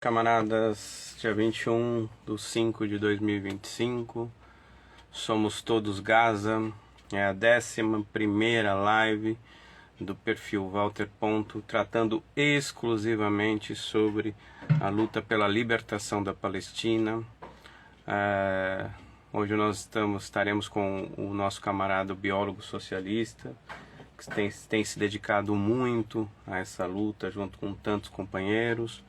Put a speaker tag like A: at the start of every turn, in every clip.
A: Camaradas, dia 21/5/2025, somos todos Gaza, é a 11ª live do perfil Walter Ponto, tratando exclusivamente sobre a luta pela libertação da Palestina. Hoje nós estaremos com o nosso camarada, o biólogo socialista, que tem se dedicado muito a essa luta junto com tantos companheiros.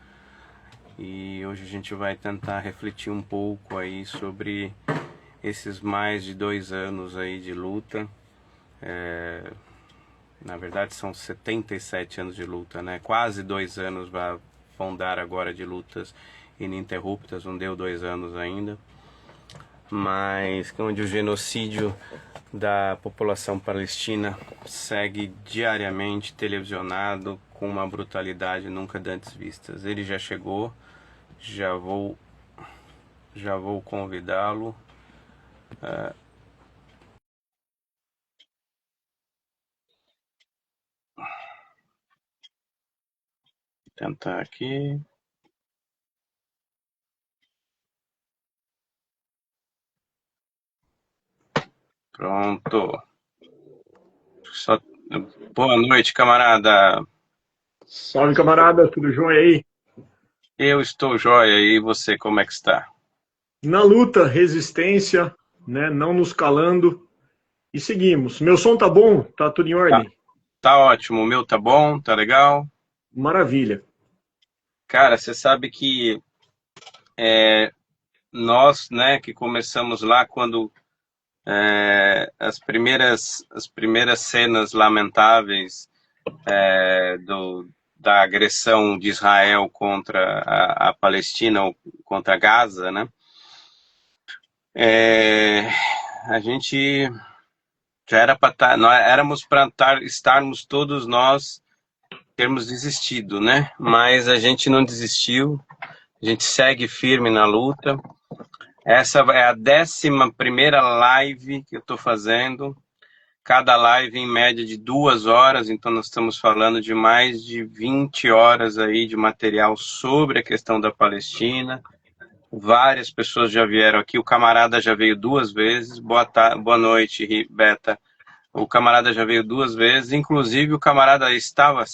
A: E hoje a gente vai tentar refletir um pouco aí sobre esses mais de 2 anos aí de luta. Na verdade são 77 anos de luta, né? Quase 2 anos vão dar agora de lutas ininterruptas, não deu 2 anos ainda. Mas onde o genocídio da população palestina segue diariamente televisionado com uma brutalidade nunca antes vistas. Ele já chegou, já vou convidá-lo. Tentar aqui. Pronto. Boa noite, camarada.
B: Salve, camarada, tudo jóia aí?
A: Eu estou jóia, e você, como é que está?
B: Na luta, resistência, né? Não nos calando e seguimos. Meu som tá bom? Tá tudo em ordem?
A: Tá ótimo, o meu tá bom, tá legal?
B: Maravilha.
A: Cara, você sabe que nós, né, que começamos lá quando as primeiras cenas lamentáveis da agressão de Israel contra a Palestina, ou contra Gaza, né? A gente já era para nós éramos para estarmos todos nós termos desistido, né? Mas a gente não desistiu, a gente segue firme na luta. Essa é a 11ª live que eu estou fazendo. Cada live em média de 2 horas, então nós estamos falando de mais de 20 horas aí de material sobre a questão da Palestina. Várias pessoas já vieram aqui, o camarada já veio 2 vezes. Boa noite, Beta. O camarada já veio 2 vezes, inclusive o camarada estava...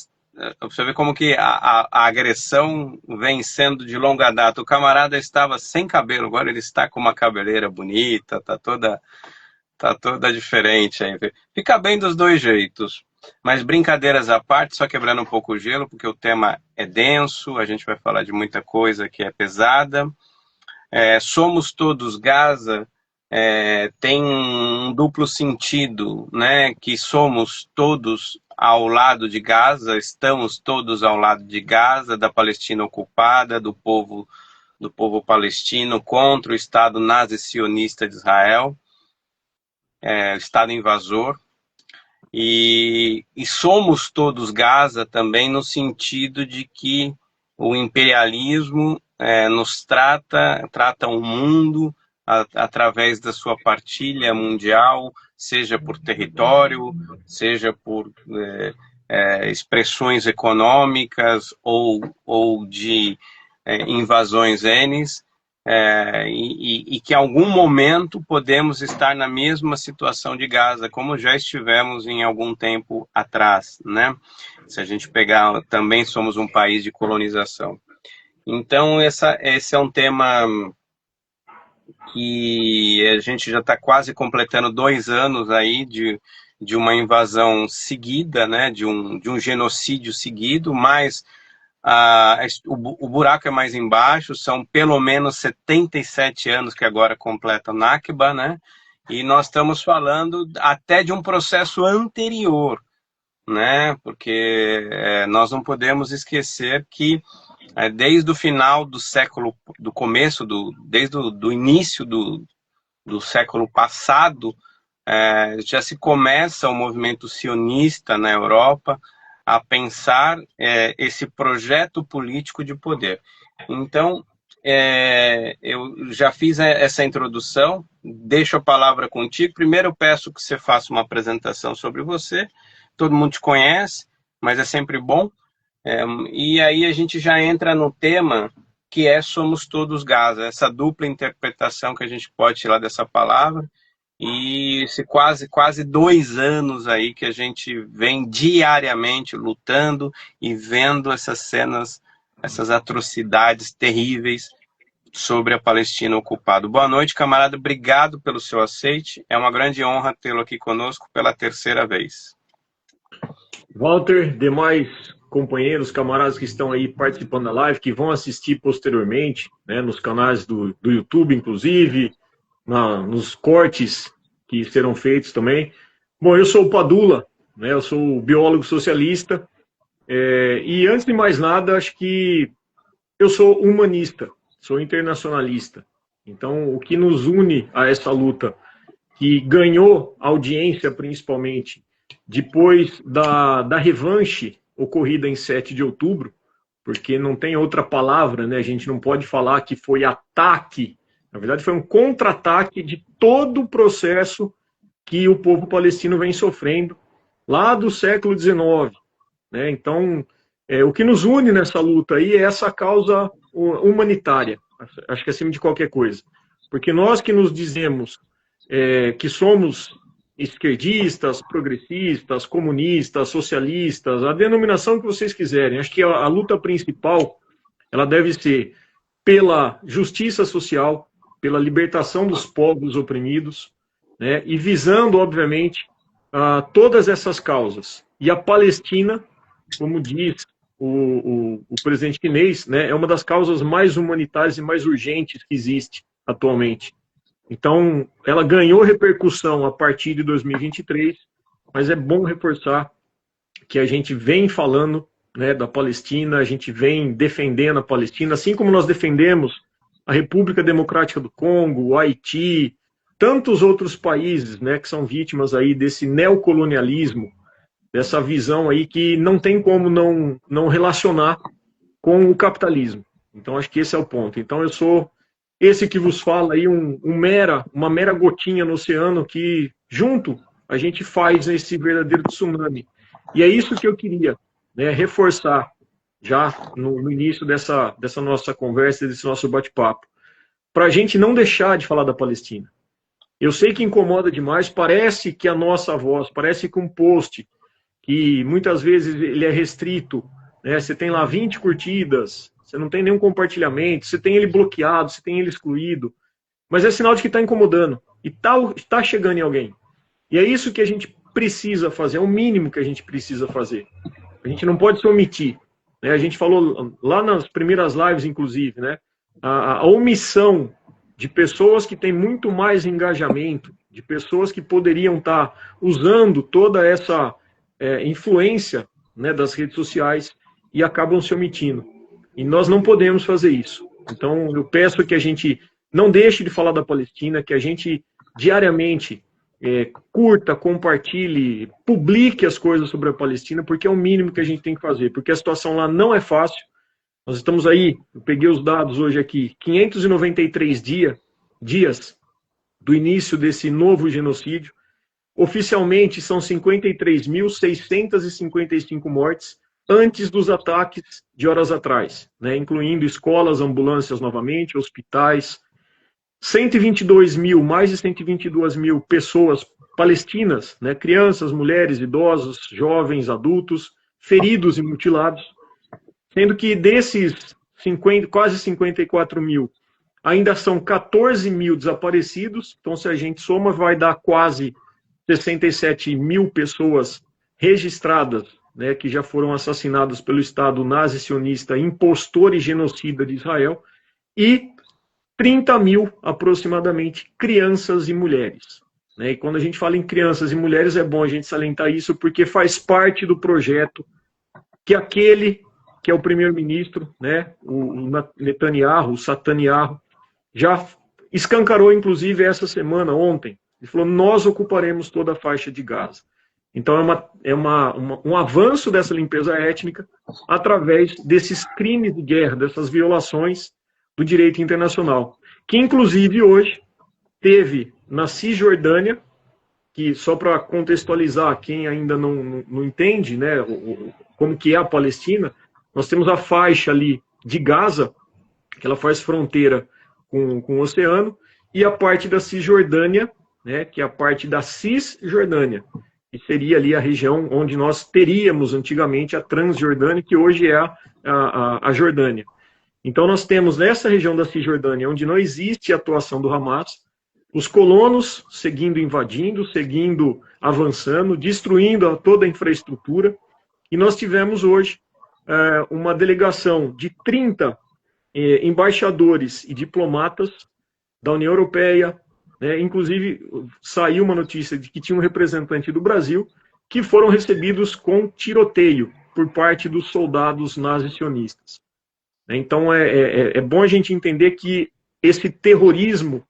A: Você vê como que a agressão vem sendo de longa data. O camarada estava sem cabelo, agora ele está com uma cabeleira bonita, tá toda diferente aí. Fica bem dos 2 jeitos. Mas brincadeiras à parte, só quebrando um pouco o gelo, porque o tema é denso, a gente vai falar de muita coisa que é pesada. Somos todos Gaza, tem um duplo sentido, né? Que somos todos ao lado de Gaza, estamos todos ao lado de Gaza, da Palestina ocupada, do povo palestino contra o Estado nazi-sionista de Israel, Estado invasor. E somos todos Gaza também no sentido de que o imperialismo nos trata o mundo através da sua partilha mundial, seja por território, seja por expressões econômicas ou de invasões Ns, e que em algum momento podemos estar na mesma situação de Gaza, como já estivemos em algum tempo atrás, né? Se a gente pegar, também somos um país de colonização. Então, esse é um tema que a gente já está quase completando 2 anos aí de uma invasão seguida, né? De um genocídio seguido, mas o buraco é mais embaixo, são pelo menos 77 anos que agora completa o Nakba, né? E nós estamos falando até de um processo anterior, né? Porque nós não podemos esquecer que desde o final do século, desde o início do século passado, já se começa o movimento sionista na Europa a pensar esse projeto político de poder. Então, eu já fiz essa introdução, deixo a palavra contigo. Primeiro eu peço que você faça uma apresentação sobre você. Todo mundo te conhece, mas é sempre bom. E aí a gente já entra no tema que é Somos Todos Gaza, essa dupla interpretação que a gente pode tirar dessa palavra, e esse quase 2 anos aí que a gente vem diariamente lutando e vendo essas cenas, essas atrocidades terríveis sobre a Palestina ocupada. Boa noite, camarada, obrigado pelo seu aceite, é uma grande honra tê-lo aqui conosco pela 3ª vez.
B: Walter, demais companheiros, camaradas que estão aí participando da live, que vão assistir posteriormente, né, nos canais do YouTube, inclusive, nos cortes que serão feitos também. Bom, eu sou o Padula, né, eu sou o biólogo socialista, e antes de mais nada, acho que eu sou humanista, sou internacionalista. Então, o que nos une a essa luta, que ganhou audiência principalmente depois da revanche ocorrida em 7 de outubro, porque não tem outra palavra, né? A gente não pode falar que foi ataque, na verdade foi um contra-ataque de todo o processo que o povo palestino vem sofrendo lá do século XIX, né? Então, o que nos une nessa luta aí é essa causa humanitária, acho que acima de qualquer coisa, porque nós que nos dizemos que somos esquerdistas, progressistas, comunistas, socialistas, a denominação que vocês quiserem. Acho que a luta principal, ela deve ser pela justiça social, pela libertação dos povos oprimidos, né, e visando, obviamente, todas essas causas. E a Palestina, como diz o presidente chinês, né, é uma das causas mais humanitárias e mais urgentes que existe atualmente. Então, ela ganhou repercussão a partir de 2023, mas é bom reforçar que a gente vem falando, né, da Palestina, a gente vem defendendo a Palestina, assim como nós defendemos a República Democrática do Congo, o Haiti, tantos outros países, né, que são vítimas aí desse neocolonialismo, dessa visão aí que não tem como não relacionar com o capitalismo. Então, acho que esse é o ponto. Então, eu sou esse que vos fala aí, uma mera gotinha no oceano que, junto, a gente faz esse verdadeiro tsunami. E é isso que eu queria, né, reforçar já no início dessa nossa conversa, desse nosso bate-papo, para a gente não deixar de falar da Palestina. Eu sei que incomoda demais, parece que a nossa voz, parece que um post, que muitas vezes ele é restrito, né, você tem lá 20 curtidas, você não tem nenhum compartilhamento, você tem ele bloqueado, você tem ele excluído, mas é sinal de que está incomodando e está chegando em alguém. E é isso que a gente precisa fazer, é o mínimo que a gente precisa fazer. A gente não pode se omitir, né? A gente falou lá nas primeiras lives, inclusive, né? A omissão de pessoas que têm muito mais engajamento, de pessoas que poderiam estar usando toda essa influência, né, das redes sociais e acabam se omitindo. E nós não podemos fazer isso. Então, eu peço que a gente não deixe de falar da Palestina, que a gente diariamente curta, compartilhe, publique as coisas sobre a Palestina, porque é o mínimo que a gente tem que fazer, porque a situação lá não é fácil. Nós estamos aí, eu peguei os dados hoje aqui, 593 dias do início desse novo genocídio. Oficialmente, são 53.655 mortes, antes dos ataques de horas atrás, né, incluindo escolas, ambulâncias novamente, hospitais, 122 mil, mais de 122 mil pessoas palestinas, né, crianças, mulheres, idosos, jovens, adultos, feridos e mutilados, sendo que desses quase 54 mil, ainda são 14 mil desaparecidos, então se a gente soma vai dar quase 67 mil pessoas registradas, né, que já foram assassinados pelo Estado nazi-sionista, impostor e genocida de Israel, e 30 mil, aproximadamente, crianças e mulheres. Né? E quando a gente fala em crianças e mulheres, é bom a gente salientar isso, porque faz parte do projeto que aquele que é o primeiro-ministro, né, o Netanyahu, o Sataniahu, já escancarou, inclusive, essa semana, ontem. Ele falou, nós ocuparemos toda a faixa de Gaza. Então, um avanço dessa limpeza étnica através desses crimes de guerra, dessas violações do direito internacional. Que, inclusive, hoje teve na Cisjordânia, que só para contextualizar quem ainda não entende, né, como que é a Palestina, nós temos a faixa ali de Gaza, que ela faz fronteira com o oceano, e a parte da Cisjordânia, né, que é a parte da Cisjordânia, que seria ali a região onde nós teríamos antigamente a Transjordânia, que hoje é a Jordânia. Então nós temos nessa região da Cisjordânia, onde não existe atuação do Hamas, os colonos seguindo invadindo, seguindo avançando, destruindo toda a infraestrutura, e nós tivemos hoje uma delegação de 30 embaixadores e diplomatas da União Europeia, né? Inclusive saiu uma notícia de que tinha um representante do Brasil, que foram recebidos com tiroteio por parte dos soldados nazis sionistas. Então é bom a gente entender que esse terrorismo,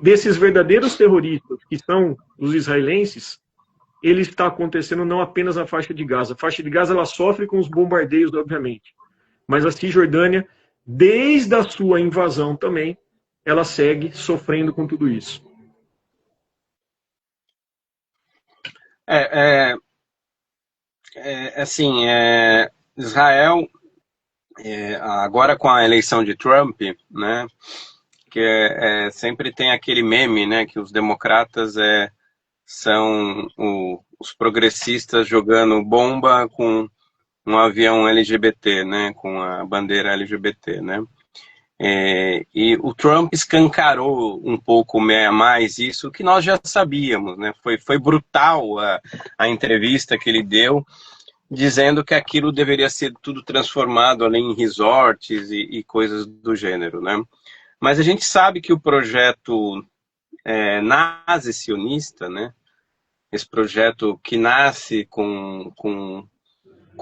B: desses verdadeiros terroristas, que são os israelenses, ele está acontecendo não apenas na faixa de Gaza. A faixa de Gaza ela sofre com os bombardeios, obviamente, mas a Cisjordânia, desde a sua invasão também, ela segue sofrendo com tudo isso.
A: Assim, Israel, agora com a eleição de Trump, né, que sempre tem aquele meme, né, que os democratas são os progressistas jogando bomba com um avião LGBT, né, com a bandeira LGBT, né. E o Trump escancarou um pouco mais isso que nós já sabíamos, né? Foi brutal a entrevista que ele deu, dizendo que aquilo deveria ser tudo transformado ali em resorts e coisas do gênero, né? Mas a gente sabe que o projeto nazi-sionista, né? Esse projeto que nasce com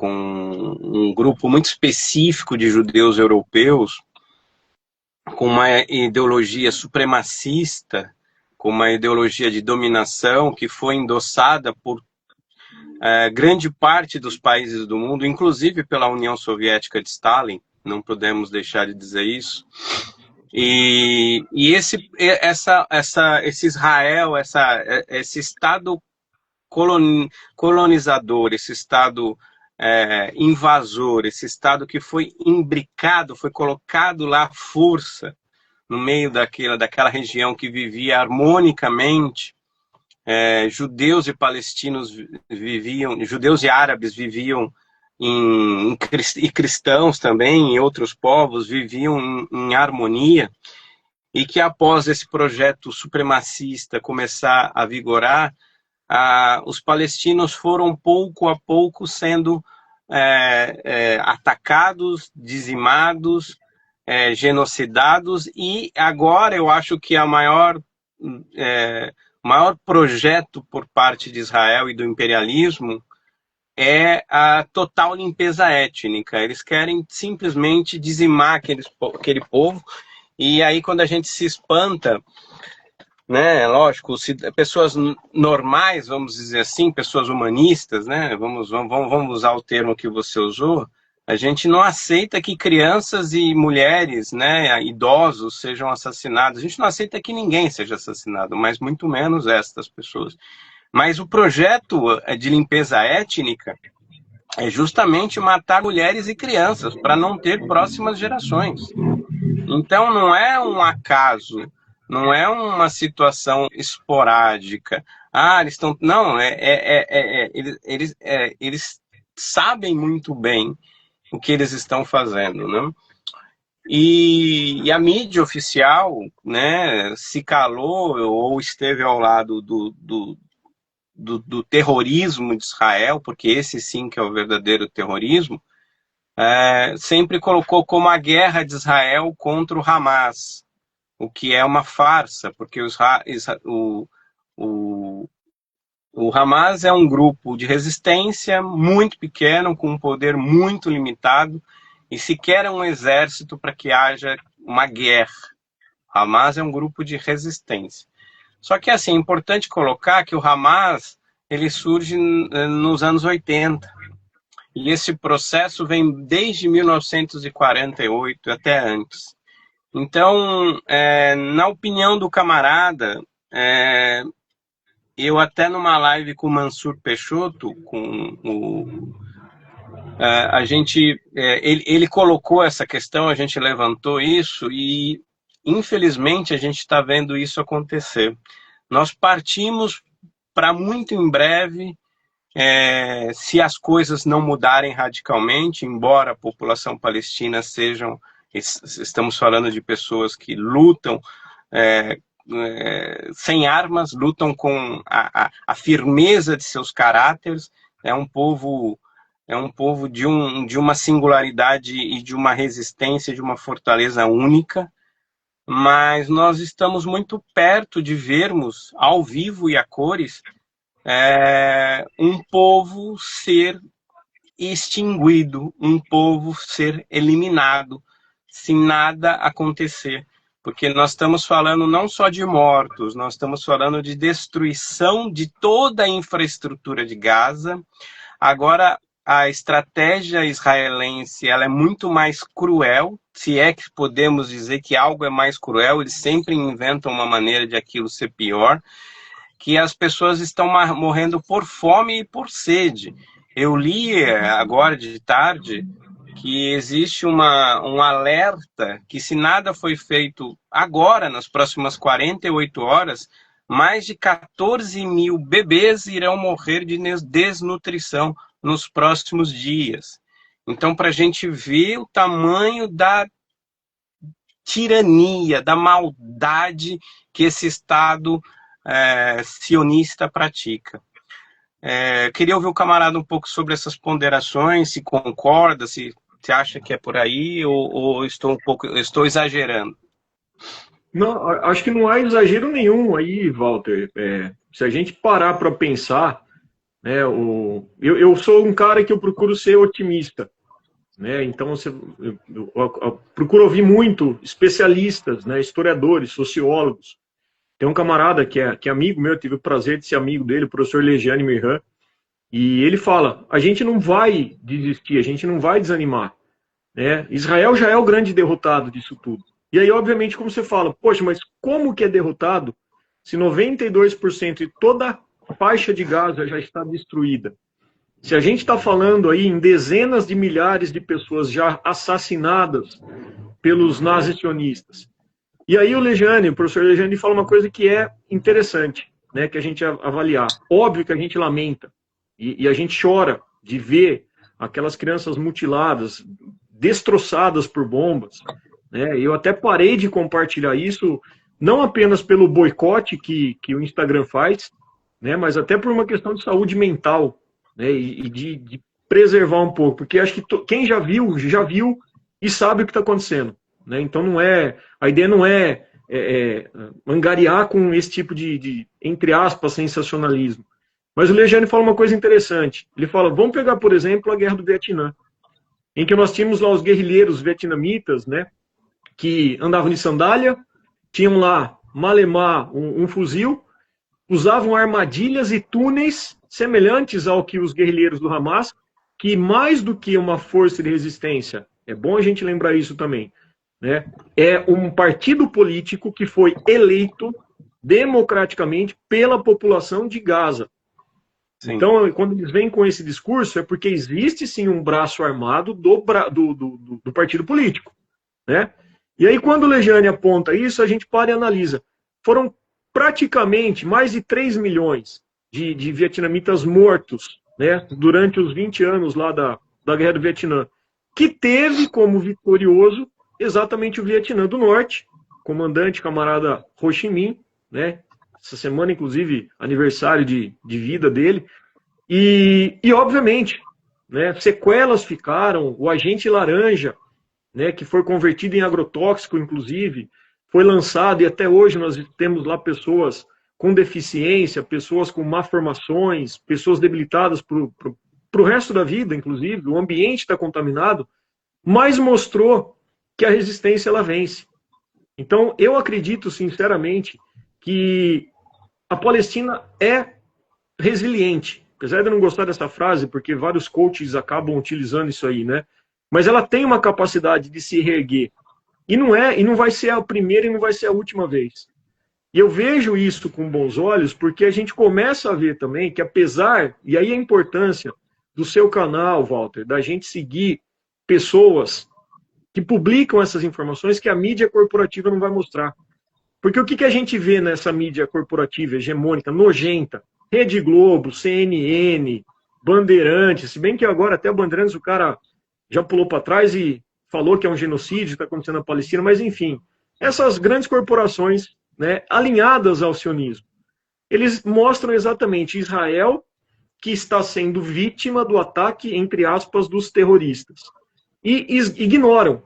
A: um grupo muito específico de judeus europeus, com uma ideologia supremacista, com uma ideologia de dominação que foi endossada por grande parte dos países do mundo, inclusive pela União Soviética de Stalin, não podemos deixar de dizer isso. E esse Israel, esse Estado colonizador, esse Estado invasor, esse Estado que foi imbricado, foi colocado lá à força no meio daquela região que vivia harmonicamente, judeus e palestinos viviam, judeus e árabes viviam e cristãos também, e outros povos viviam em harmonia, e que após esse projeto supremacista começar a vigorar, os palestinos foram pouco a pouco sendo atacados, dizimados, genocidados, e agora eu acho que a maior projeto por parte de Israel e do imperialismo é a total limpeza étnica. Eles querem simplesmente dizimar aquele povo, e aí quando a gente se espanta, né, lógico, pessoas normais, vamos dizer assim, pessoas humanistas, né, vamos usar o termo que você usou, a gente não aceita que crianças e mulheres, né, idosos sejam assassinados, a gente não aceita que ninguém seja assassinado, mas muito menos estas pessoas. Mas o projeto de limpeza étnica é justamente matar mulheres e crianças para não ter próximas gerações. Então não é um acaso, não é uma situação esporádica. Eles estão... Não, eles sabem muito bem o que eles estão fazendo, né? E a mídia oficial, né, se calou ou esteve ao lado do terrorismo de Israel, porque esse sim que é o verdadeiro terrorismo, sempre colocou como a guerra de Israel contra o Hamas, o que é uma farsa, porque o Hamas é um grupo de resistência muito pequeno, com um poder muito limitado, e sequer é um exército para que haja uma guerra. O Hamas é um grupo de resistência. Só que assim, é importante colocar que o Hamas ele surge nos anos 80, e esse processo vem desde 1948 até antes. Então, na opinião do camarada, eu até numa live com o Mansur Peixoto, com Ele colocou essa questão, a gente levantou isso e, infelizmente, a gente está vendo isso acontecer. Nós partimos para muito em breve, se as coisas não mudarem radicalmente, embora a população palestina estamos falando de pessoas que lutam sem armas, lutam com a firmeza de seus caráteres, é um povo de uma singularidade e de uma resistência, de uma fortaleza única, mas nós estamos muito perto de vermos, ao vivo e a cores, um povo ser extinguido, um povo ser eliminado, sem nada acontecer. Porque nós estamos falando não só de mortos, nós estamos falando de destruição de toda a infraestrutura de Gaza. Agora, a estratégia israelense ela é muito mais cruel, se é que podemos dizer que algo é mais cruel, eles sempre inventam uma maneira de aquilo ser pior, que as pessoas estão morrendo por fome e por sede. Eu li agora de tarde que existe um alerta que se nada foi feito agora, nas próximas 48 horas, mais de 14 mil bebês irão morrer de desnutrição nos próximos dias. Então, para a gente ver o tamanho da tirania, da maldade que esse Estado sionista pratica. Queria ouvir o camarada um pouco sobre essas ponderações, se concorda, se acha que é por aí, ou estou exagerando?
B: Não, acho que não há exagero nenhum aí, Walter. Se a gente parar para pensar, né, eu sou um cara que eu procuro ser otimista, né? Então eu procuro ouvir muito especialistas, né, historiadores, sociólogos. Tem um camarada que é amigo meu, eu tive o prazer de ser amigo dele, o professor Legiane Mirhan, e ele fala: a gente não vai desistir, a gente não vai desanimar, né? Israel já é o grande derrotado disso tudo. E aí, obviamente, como você fala, poxa, mas como que é derrotado se 92% de toda a faixa de Gaza já está destruída? Se a gente está falando aí em dezenas de milhares de pessoas já assassinadas pelos nazis sionistas. E aí o professor Legiane fala uma coisa que é interessante, né, que a gente avaliar. Óbvio que a gente lamenta e a gente chora de ver aquelas crianças mutiladas, destroçadas por bombas, né? Eu até parei de compartilhar isso, não apenas pelo boicote que o Instagram faz, né, mas até por uma questão de saúde mental, né, e de preservar um pouco, porque acho que quem já viu e sabe o que está acontecendo, né? Então a ideia não é angariar com esse tipo de entre aspas, sensacionalismo. Mas o Legiane fala uma coisa interessante. Ele fala: vamos pegar, por exemplo, a Guerra do Vietnã, em que nós tínhamos lá os guerrilheiros vietnamitas, né, que andavam de sandália, tinham lá, malemar, um fuzil, usavam armadilhas e túneis semelhantes ao que os guerrilheiros do Hamas, que mais do que uma força de resistência, é bom a gente lembrar isso também, né, é um partido político que foi eleito democraticamente pela população de Gaza. Sim. Então, quando eles vêm com esse discurso, é porque existe sim um braço armado do partido político, né? E aí, quando o Legiane aponta isso, a gente para e analisa. Foram praticamente mais de 3 milhões de vietnamitas mortos, né, durante os 20 anos lá da Guerra do Vietnã, que teve como vitorioso exatamente o Vietnã do Norte, comandante, camarada Ho Chi Minh, né? Essa semana, inclusive, aniversário de vida dele. E obviamente, né, sequelas ficaram, o agente laranja, né, que foi convertido em agrotóxico, inclusive, foi lançado, e até hoje nós temos lá pessoas com deficiência, pessoas com malformações, pessoas debilitadas para o resto da vida, inclusive, o ambiente está contaminado, mas mostrou que a resistência ela vence. Então, eu acredito, sinceramente, que a Palestina é resiliente. Apesar de eu não gostar dessa frase, porque vários coaches acabam utilizando isso aí, né? Mas ela tem uma capacidade de se reerguer. E não vai ser a primeira e não vai ser a última vez. E eu vejo isso com bons olhos, porque a gente começa a ver também que apesar, e aí a importância do seu canal, Walter, da gente seguir pessoas que publicam essas informações que a mídia corporativa não vai mostrar. Porque o que a gente vê nessa mídia corporativa hegemônica, nojenta? Rede Globo, CNN, Bandeirantes, se bem que agora até a Bandeirantes o cara já pulou para trás e falou que é um genocídio que está acontecendo na Palestina, mas enfim, essas grandes corporações, né, alinhadas ao sionismo, eles mostram exatamente Israel que está sendo vítima do ataque, entre aspas, dos terroristas. E ignoram,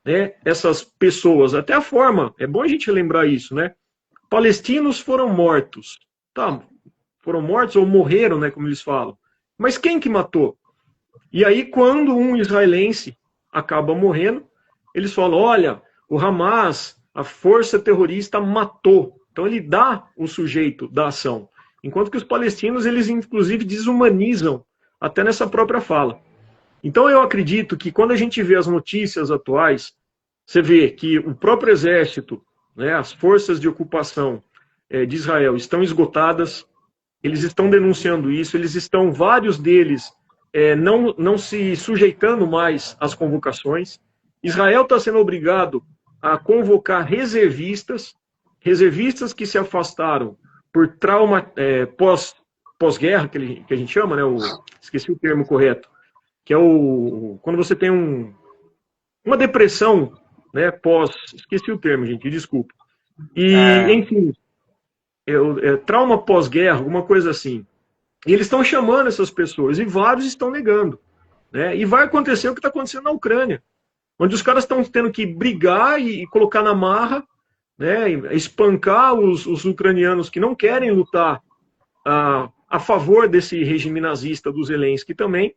B: né, essas pessoas. Até a forma, é bom a gente lembrar isso, né? Palestinos foram mortos. Tá, foram mortos ou morreram, né, como eles falam. Mas quem que matou? E aí, quando um israelense acaba morrendo, eles falam, olha, o Hamas, a força terrorista, matou. Então ele dá o sujeito da ação. Enquanto que os palestinos, eles inclusive desumanizam até nessa própria fala. Então eu acredito que quando a gente vê as notícias atuais, você vê que o próprio exército, né, as forças de ocupação de Israel estão esgotadas, eles estão denunciando isso, eles estão, vários deles, não se sujeitando mais às convocações. Israel está sendo obrigado a convocar reservistas que se afastaram por trauma pós-guerra, que a gente chama, né? Esqueci o termo correto, que é quando você tem uma depressão, né? Esqueci o termo, gente, desculpa. E, enfim, trauma pós-guerra, alguma coisa assim. E eles estão chamando essas pessoas, e vários estão negando. Né? E vai acontecer o que está acontecendo na Ucrânia, onde os caras estão tendo que brigar e colocar na marra, né, espancar os ucranianos que não querem lutar a favor desse regime nazista do Zelensky também,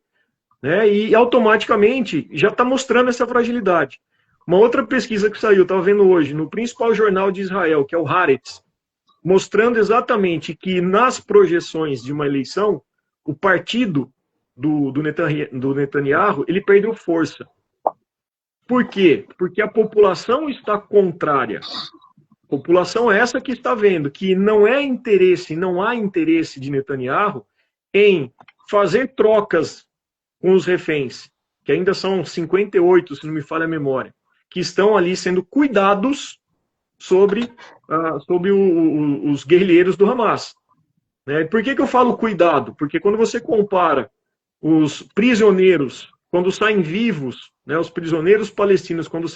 B: né, e automaticamente já está mostrando essa fragilidade. Uma outra pesquisa que saiu, estava vendo hoje, no principal jornal de Israel, que é o Haaretz, mostrando exatamente que nas projeções de uma eleição, o partido do Netanyahu, ele perdeu força. Por quê? Porque a população está contrária. População essa que está vendo que não há interesse de Netanyahu em fazer trocas com os reféns, que ainda são 58, se não me falha a memória, que estão ali sendo cuidados sobre os guerrilheiros do Hamas. Né? Por que eu falo cuidado? Porque quando você compara os prisioneiros, quando saem vivos, né, os prisioneiros palestinos, quando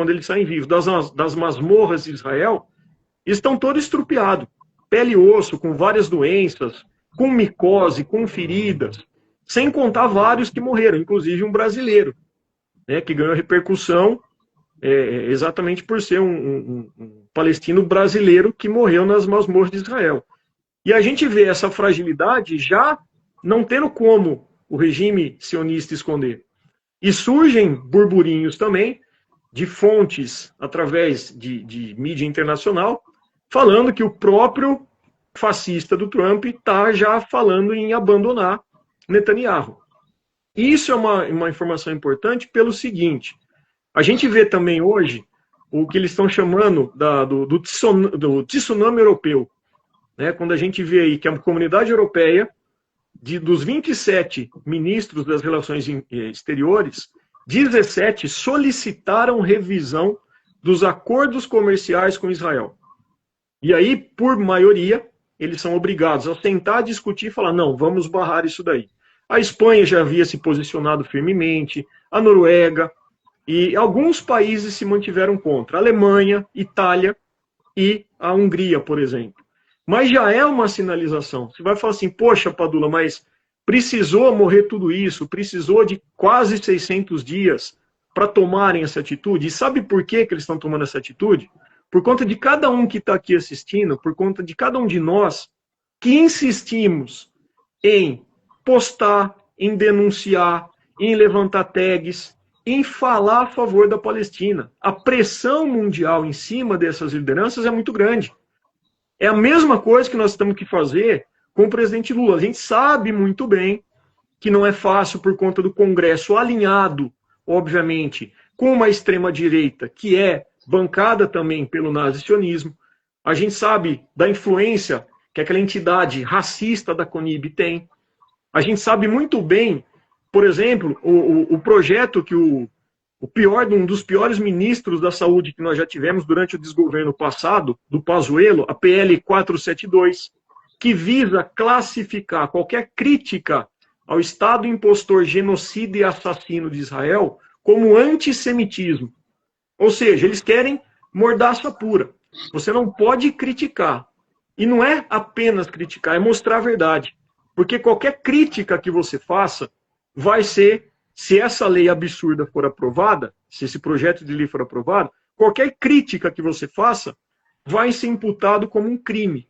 B: eles saem vivos das masmorras de Israel, estão todos estrupiados, pele e osso, com várias doenças, com micose, com feridas, sem contar vários que morreram, inclusive um brasileiro, né, que ganhou repercussão exatamente por ser um palestino brasileiro que morreu nas masmorras de Israel. E a gente vê essa fragilidade já não tendo como o regime sionista esconder. E surgem burburinhos também de fontes através de mídia internacional falando que o próprio fascista do Trump está já falando em abandonar Netanyahu. Isso é uma informação importante pelo seguinte, a gente vê também hoje o que eles estão chamando do tsunami europeu. Né? Quando a gente vê aí que a comunidade europeia, dos 27 ministros das relações exteriores, 17 solicitaram revisão dos acordos comerciais com Israel. E aí, por maioria, eles são obrigados a sentar, discutir e falar, não, vamos barrar isso daí. A Espanha já havia se posicionado firmemente, a Noruega, e alguns países se mantiveram contra, a Alemanha, Itália e a Hungria, por exemplo. Mas já é uma sinalização. Você vai falar assim, poxa, Padula, mas precisou morrer tudo isso, precisou de quase 600 dias para tomarem essa atitude. E sabe por que eles estão tomando essa atitude? Por conta de cada um que está aqui assistindo, por conta de cada um de nós que insistimos em postar, em denunciar, em levantar tags, em falar a favor da Palestina. A pressão mundial em cima dessas lideranças é muito grande. É a mesma coisa que nós temos que fazer com o presidente Lula. A gente sabe muito bem que não é fácil por conta do Congresso alinhado, obviamente, com uma extrema-direita que é bancada também pelo nazi-sionismo. A gente sabe da influência que aquela entidade racista da CONIB tem. A gente sabe muito bem, por exemplo, o projeto que um dos piores ministros da saúde que nós já tivemos durante o desgoverno passado, do Pazuello, a PL 472, que visa classificar qualquer crítica ao Estado impostor, genocida e assassino de Israel como antissemitismo. Ou seja, eles querem mordaça pura. Você não pode criticar. E não é apenas criticar, é mostrar a verdade. Porque qualquer crítica que você faça vai ser, se essa lei absurda for aprovada, se esse projeto de lei for aprovado, qualquer crítica que você faça vai ser imputado como um crime.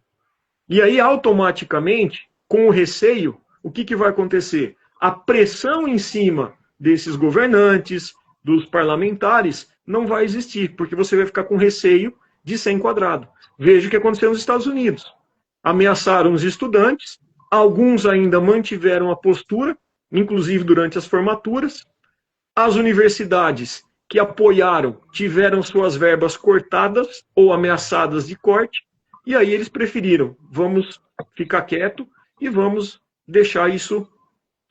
B: E aí, automaticamente, com o receio, o que vai acontecer? A pressão em cima desses governantes, dos parlamentares, não vai existir, porque você vai ficar com receio de ser enquadrado. Veja o que aconteceu nos Estados Unidos. Ameaçaram os estudantes, alguns ainda mantiveram a postura, inclusive durante as formaturas. As universidades que apoiaram tiveram suas verbas cortadas ou ameaçadas de corte, e aí eles preferiram, vamos ficar quieto e vamos deixar isso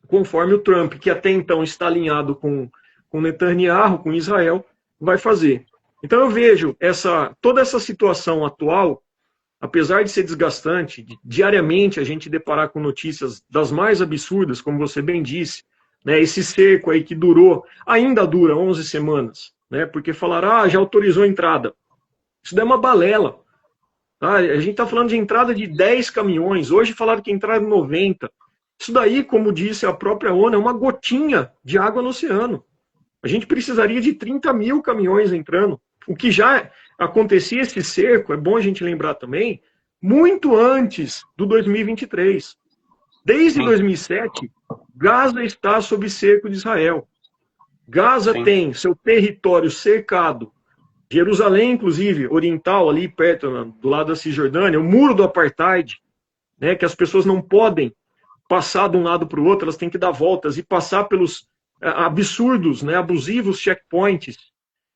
B: conforme o Trump, que até então está alinhado com Netanyahu, com Israel, vai fazer. Então eu vejo toda essa situação atual, apesar de ser desgastante, diariamente a gente deparar com notícias das mais absurdas, como você bem disse, né, esse cerco aí que ainda dura 11 semanas, né, porque falaram, já autorizou a entrada. Isso daí é uma balela. Tá? A gente está falando de entrada de 10 caminhões, hoje falaram que entraram 90. Isso daí, como disse a própria ONU, é uma gotinha de água no oceano. A gente precisaria de 30 mil caminhões entrando. O que já acontecia, esse cerco, é bom a gente lembrar também, muito antes do 2023. Desde 2007, Gaza está sob cerco de Israel. Gaza tem seu território cercado, Jerusalém, inclusive, oriental, ali perto, do lado da Cisjordânia, o muro do apartheid, né, que as pessoas não podem passar de um lado para o outro, elas têm que dar voltas e passar pelos absurdos, né, abusivos checkpoints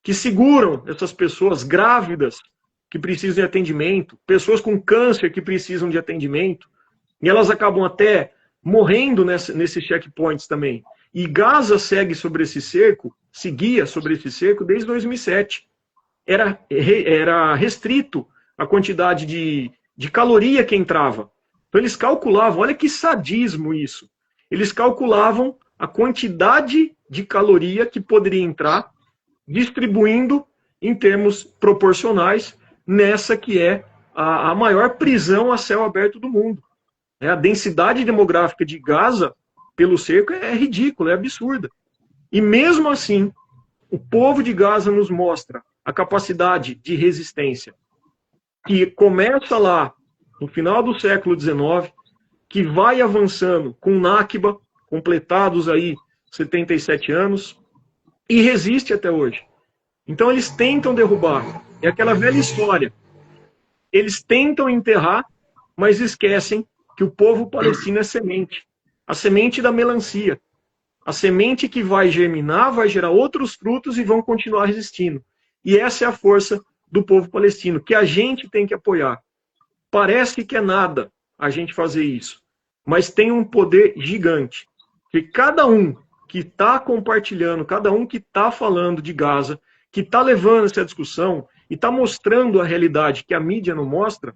B: que seguram essas pessoas grávidas que precisam de atendimento, pessoas com câncer que precisam de atendimento, e elas acabam até morrendo nesses checkpoints também. E Gaza seguia sobre esse cerco desde 2007. Era restrito a quantidade de caloria que entrava. Então eles calculavam, olha que sadismo isso. Eles calculavam a quantidade de caloria que poderia entrar, distribuindo em termos proporcionais nessa que é a maior prisão a céu aberto do mundo. A densidade demográfica de Gaza pelo cerco é ridícula, é absurda. E mesmo assim, o povo de Gaza nos mostra a capacidade de resistência, que começa lá no final do século XIX, que vai avançando com Nakba, completados aí 77 anos, e resiste até hoje. Então eles tentam derrubar. É aquela velha história. Eles tentam enterrar, mas esquecem que o povo palestino é semente. A semente da melancia. A semente que vai germinar, vai gerar outros frutos e vão continuar resistindo. E essa é a força do povo palestino, que a gente tem que apoiar. Parece que é nada a gente fazer isso, mas tem um poder gigante. Que cada um que está compartilhando, cada um que está falando de Gaza, que está levando essa discussão e está mostrando a realidade que a mídia não mostra,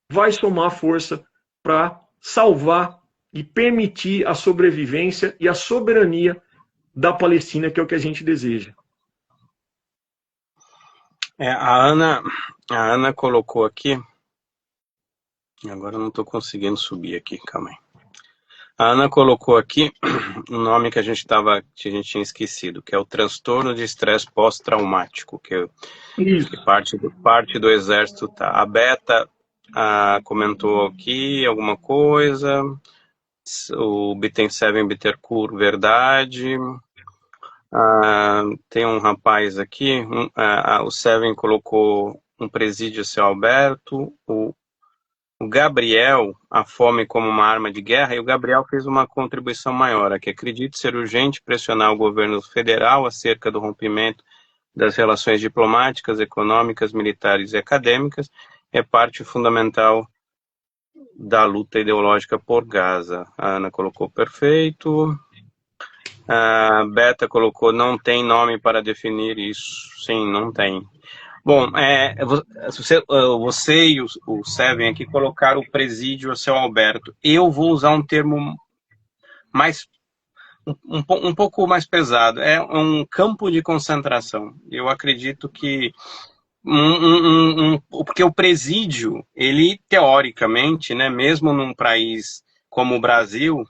B: vai somar força para salvar e permitir a sobrevivência e a soberania da Palestina, que é o que a gente deseja.
A: A Ana colocou aqui, agora eu não estou conseguindo subir aqui, calma aí. A Ana colocou aqui um nome que a gente tinha esquecido, que é o transtorno de estresse pós-traumático, que parte do exército tá. A Beta comentou aqui alguma coisa, o Bitten Seven Bittercourt, verdade. Tem um rapaz aqui, o Seven colocou um presídio a céu aberto, o Gabriel, a fome como uma arma de guerra, e o Gabriel fez uma contribuição maior, que acredito ser urgente pressionar o governo federal acerca do rompimento das relações diplomáticas, econômicas, militares e acadêmicas, é parte fundamental da luta ideológica por Gaza. A Ana colocou perfeito. A Beta colocou não tem nome para definir isso. Sim, não tem. Bom, você e o Seven aqui colocaram o presídio a seu Alberto. Eu vou usar um termo mais um pouco mais pesado. É um campo de concentração. Eu acredito que porque o presídio, ele teoricamente, né, mesmo num país como o Brasil,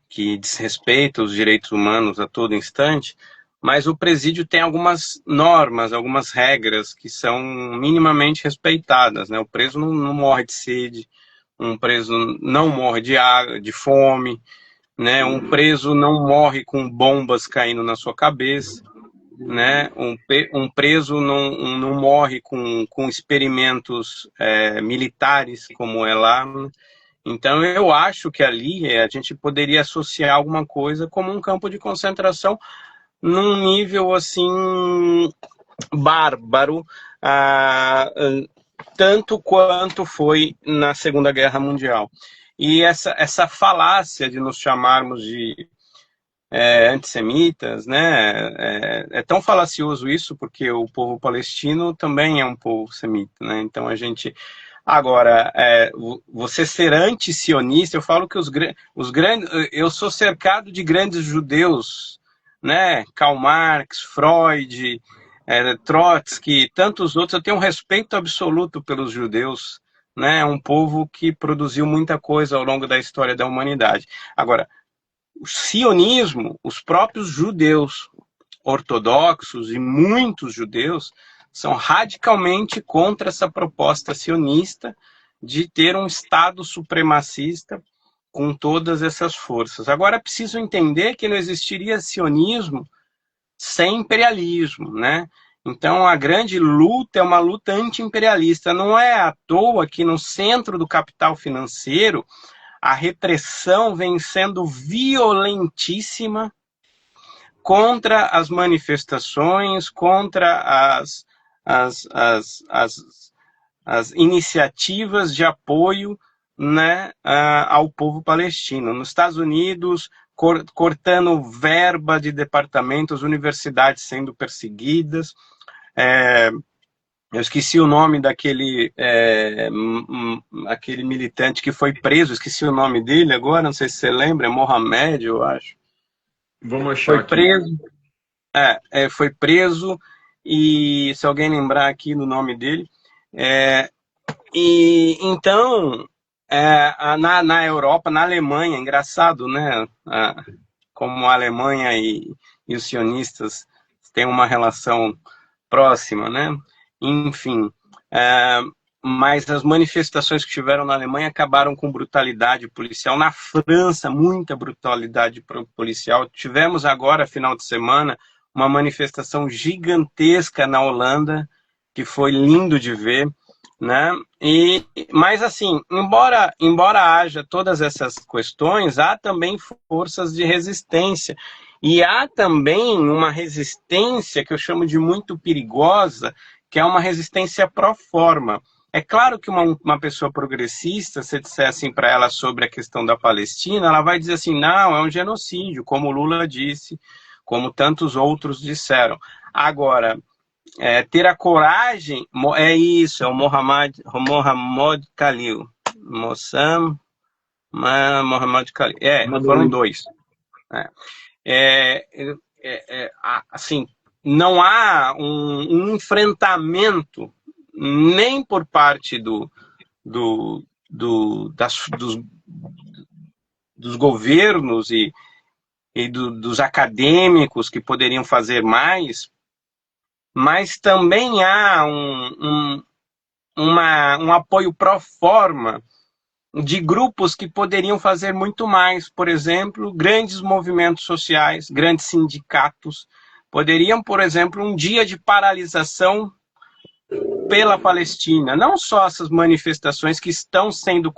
A: que desrespeita os direitos humanos a todo instante, mas o presídio tem algumas normas, algumas regras que são minimamente respeitadas, né? O preso não morre de sede, um preso não morre de água, de fome, né? Um preso não morre com bombas caindo na sua cabeça, né? Um preso não morre com experimentos militares, como é lá. Então, eu acho que ali a gente poderia associar alguma coisa como um campo de concentração num nível, assim, bárbaro, tanto quanto foi na Segunda Guerra Mundial. E essa falácia de nos chamarmos de antissemitas, né? É tão falacioso isso, porque o povo palestino também é um povo semita, né? Então a gente... Agora, você ser anti-sionista, eu falo que os grandes... Eu sou cercado de grandes judeus, né? Karl Marx, Freud, Trotsky, tantos outros. Eu tenho um respeito absoluto pelos judeus, né? É um povo que produziu muita coisa ao longo da história da humanidade. Agora, o sionismo, os próprios judeus ortodoxos e muitos judeus são radicalmente contra essa proposta sionista de ter um Estado supremacista com todas essas forças. Agora, é preciso entender que não existiria sionismo sem imperialismo, né? Então, a grande luta é uma luta anti-imperialista. Não é à toa que no centro do capital financeiro a repressão vem sendo violentíssima contra as manifestações, contra as iniciativas de apoio, né, ao povo palestino. Nos Estados Unidos, cortando verba de departamentos, universidades sendo perseguidas. Eu esqueci o nome daquele aquele militante que foi preso, esqueci o nome dele agora, não sei se você lembra, é Mohamed, eu acho.
B: Vamos achar
A: foi
B: aqui.
A: preso, foi preso, e se alguém lembrar aqui do nome dele. E então, na Europa, na Alemanha, engraçado, né? Como a Alemanha e os sionistas têm uma relação próxima, né? Enfim, mas as manifestações que tiveram na Alemanha acabaram com brutalidade policial. Na França, muita brutalidade policial. Tivemos agora, final de semana, uma manifestação gigantesca na Holanda, que foi lindo de ver, né? Mas assim, embora haja todas essas questões, há também forças de resistência. E há também uma resistência que eu chamo de muito perigosa, que é uma resistência pró forma. É claro que uma pessoa progressista, se disser assim para ela sobre a questão da Palestina, ela vai dizer assim, não, é um genocídio, como Lula disse, como tantos outros disseram. Agora, ter a coragem, é isso, é o Mohammad Khalil. Mohammad Khalil. Foram dois. Assim, não há um enfrentamento nem por parte dos governos e dos acadêmicos que poderiam fazer mais, mas também há um apoio pró forma de grupos que poderiam fazer muito mais. Por exemplo, grandes movimentos sociais, grandes sindicatos, poderiam, por exemplo, um dia de paralisação pela Palestina. Não só essas manifestações que estão sendo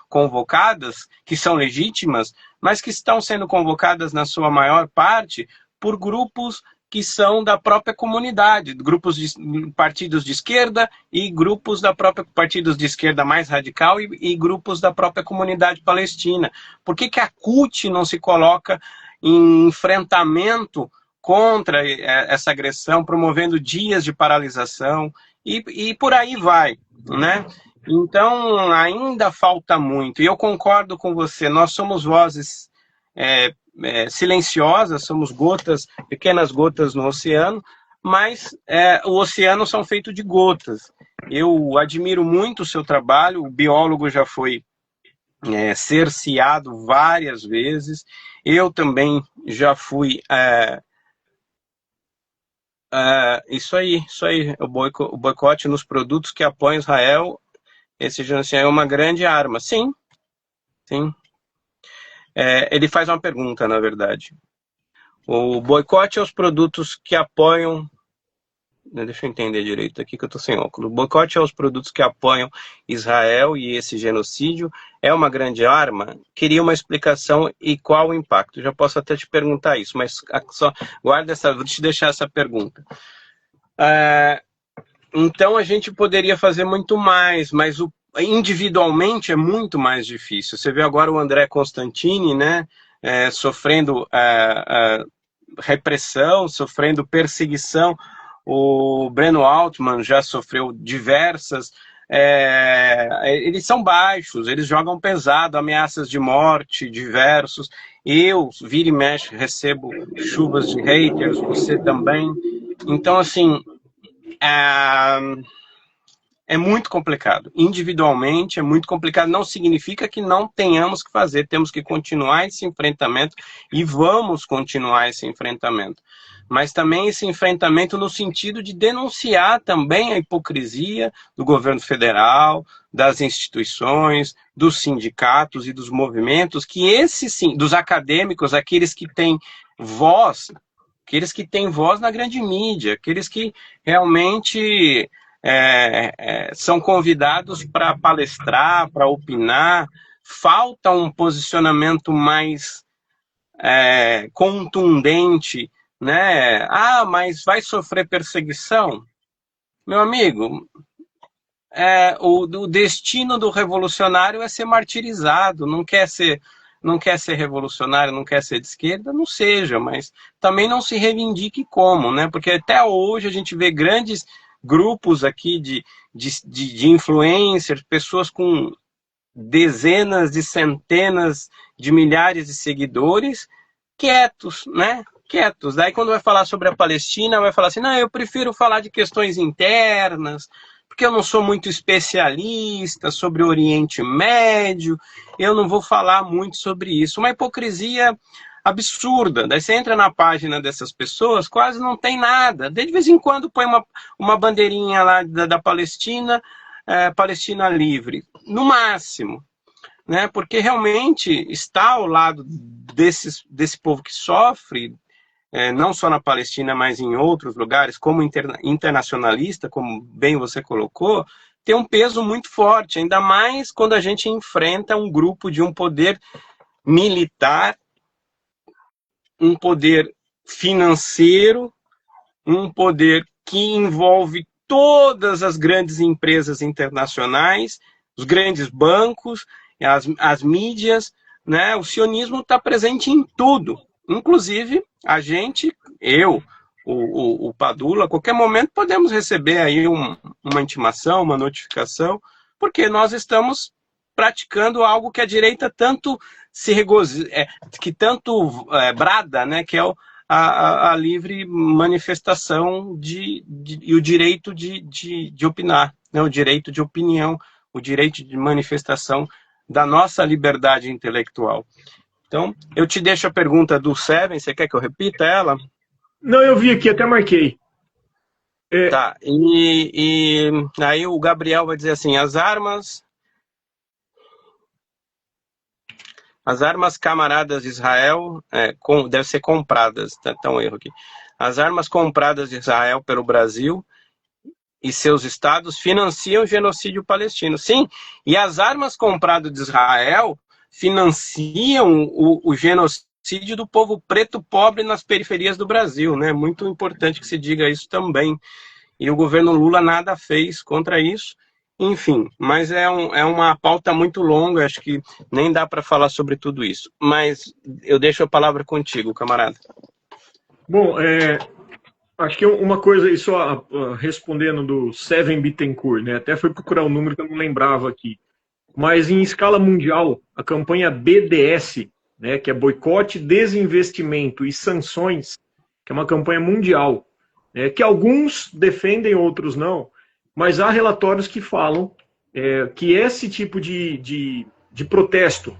A: convocadas, que são legítimas, mas que estão sendo convocadas, na sua maior parte, por grupos que são da própria comunidade, partidos de esquerda e grupos da própria partidos de esquerda mais radical e grupos da própria comunidade palestina. Por que a CUT não se coloca em enfrentamento contra essa agressão, promovendo dias de paralisação e por aí vai, né? Então, ainda falta muito. E eu concordo com você, nós somos vozes silenciosas, somos pequenas gotas no oceano, mas o oceano são feitos de gotas. Eu admiro muito o seu trabalho, o biólogo já foi cerceado várias vezes, eu também já fui... isso aí, o boicote nos produtos que apoiam Israel, esse genocídio é uma grande arma. Sim, sim. Ele faz uma pergunta, na verdade. O boicote aos produtos que apoiam... Deixa eu entender direito aqui que eu estou sem óculos. O boicote aos produtos que apoiam Israel e esse genocídio é uma grande arma? Queria uma explicação e qual o impacto? Já posso até te perguntar isso, mas só guarda vou te deixar essa pergunta. Então a gente poderia fazer muito mais, mas individualmente é muito mais difícil. Você vê agora o André Constantini, né, sofrendo repressão, sofrendo perseguição. O Breno Altman já sofreu diversas... eles são baixos, eles jogam pesado, ameaças de morte, diversos. Eu, vira e mexe, recebo chuvas de haters, você também. Então, assim... é muito complicado. Individualmente é muito complicado. Não significa que não tenhamos que fazer. Temos que continuar esse enfrentamento e vamos continuar esse enfrentamento. Mas também esse enfrentamento no sentido de denunciar também a hipocrisia do governo federal, das instituições, dos sindicatos e dos movimentos, dos acadêmicos, aqueles que têm voz na grande mídia, aqueles que realmente são convidados para palestrar, para opinar. Falta um posicionamento mais contundente, né? Mas vai sofrer perseguição? Meu amigo, o destino do revolucionário é ser martirizado, não quer ser revolucionário, não quer ser de esquerda, não seja, mas também não se reivindique como, né? Porque até hoje a gente vê grandes grupos aqui de influencers, pessoas com dezenas de centenas de milhares de seguidores, quietos, né? Quietos. Daí quando vai falar sobre a Palestina, vai falar assim, não, eu prefiro falar de questões internas, porque eu não sou muito especialista sobre o Oriente Médio, eu não vou falar muito sobre isso. Uma hipocrisia absurda. Daí você entra na página dessas pessoas, quase não tem nada. De vez em quando põe uma bandeirinha lá da Palestina, Palestina livre, no máximo. Né? Porque realmente está ao lado desse povo que sofre, não só na Palestina, mas em outros lugares, como internacionalista, como bem você colocou, tem um peso muito forte, ainda mais quando a gente enfrenta um grupo de um poder militar, um poder financeiro, um poder que envolve todas as grandes empresas internacionais, os grandes bancos, as mídias, né? O sionismo está presente em tudo. Inclusive, a gente, o Padula, a qualquer momento podemos receber aí uma intimação, uma notificação, porque nós estamos praticando algo que a direita tanto se regozija, que tanto brada, né, que é a livre manifestação e o direito de opinar, né, o direito de opinião, o direito de manifestação da nossa liberdade intelectual. Então, eu te deixo a pergunta do Seven, você quer que eu repita ela?
B: Não, eu vi aqui, até marquei.
A: Tá, e aí o Gabriel vai dizer assim, as armas camaradas de Israel devem ser compradas, tá um erro aqui. As armas compradas de Israel pelo Brasil e seus estados financiam o genocídio palestino. Sim, e as armas compradas de Israel financiam o genocídio genocídio do povo preto pobre nas periferias do Brasil, né? Muito importante que se diga isso também. E o governo Lula nada fez contra isso. Enfim, mas é uma pauta muito longa, acho que nem dá para falar sobre tudo isso. Mas eu deixo a palavra contigo, camarada.
B: Bom, acho que uma coisa aí, só respondendo do Seven Bittencourt, né? Até fui procurar um número que eu não lembrava aqui. Mas em escala mundial, a campanha BDS, né, que é Boicote, Desinvestimento e Sanções, que é uma campanha mundial, né, que alguns defendem, outros não, mas há relatórios que falam que esse tipo de protesto,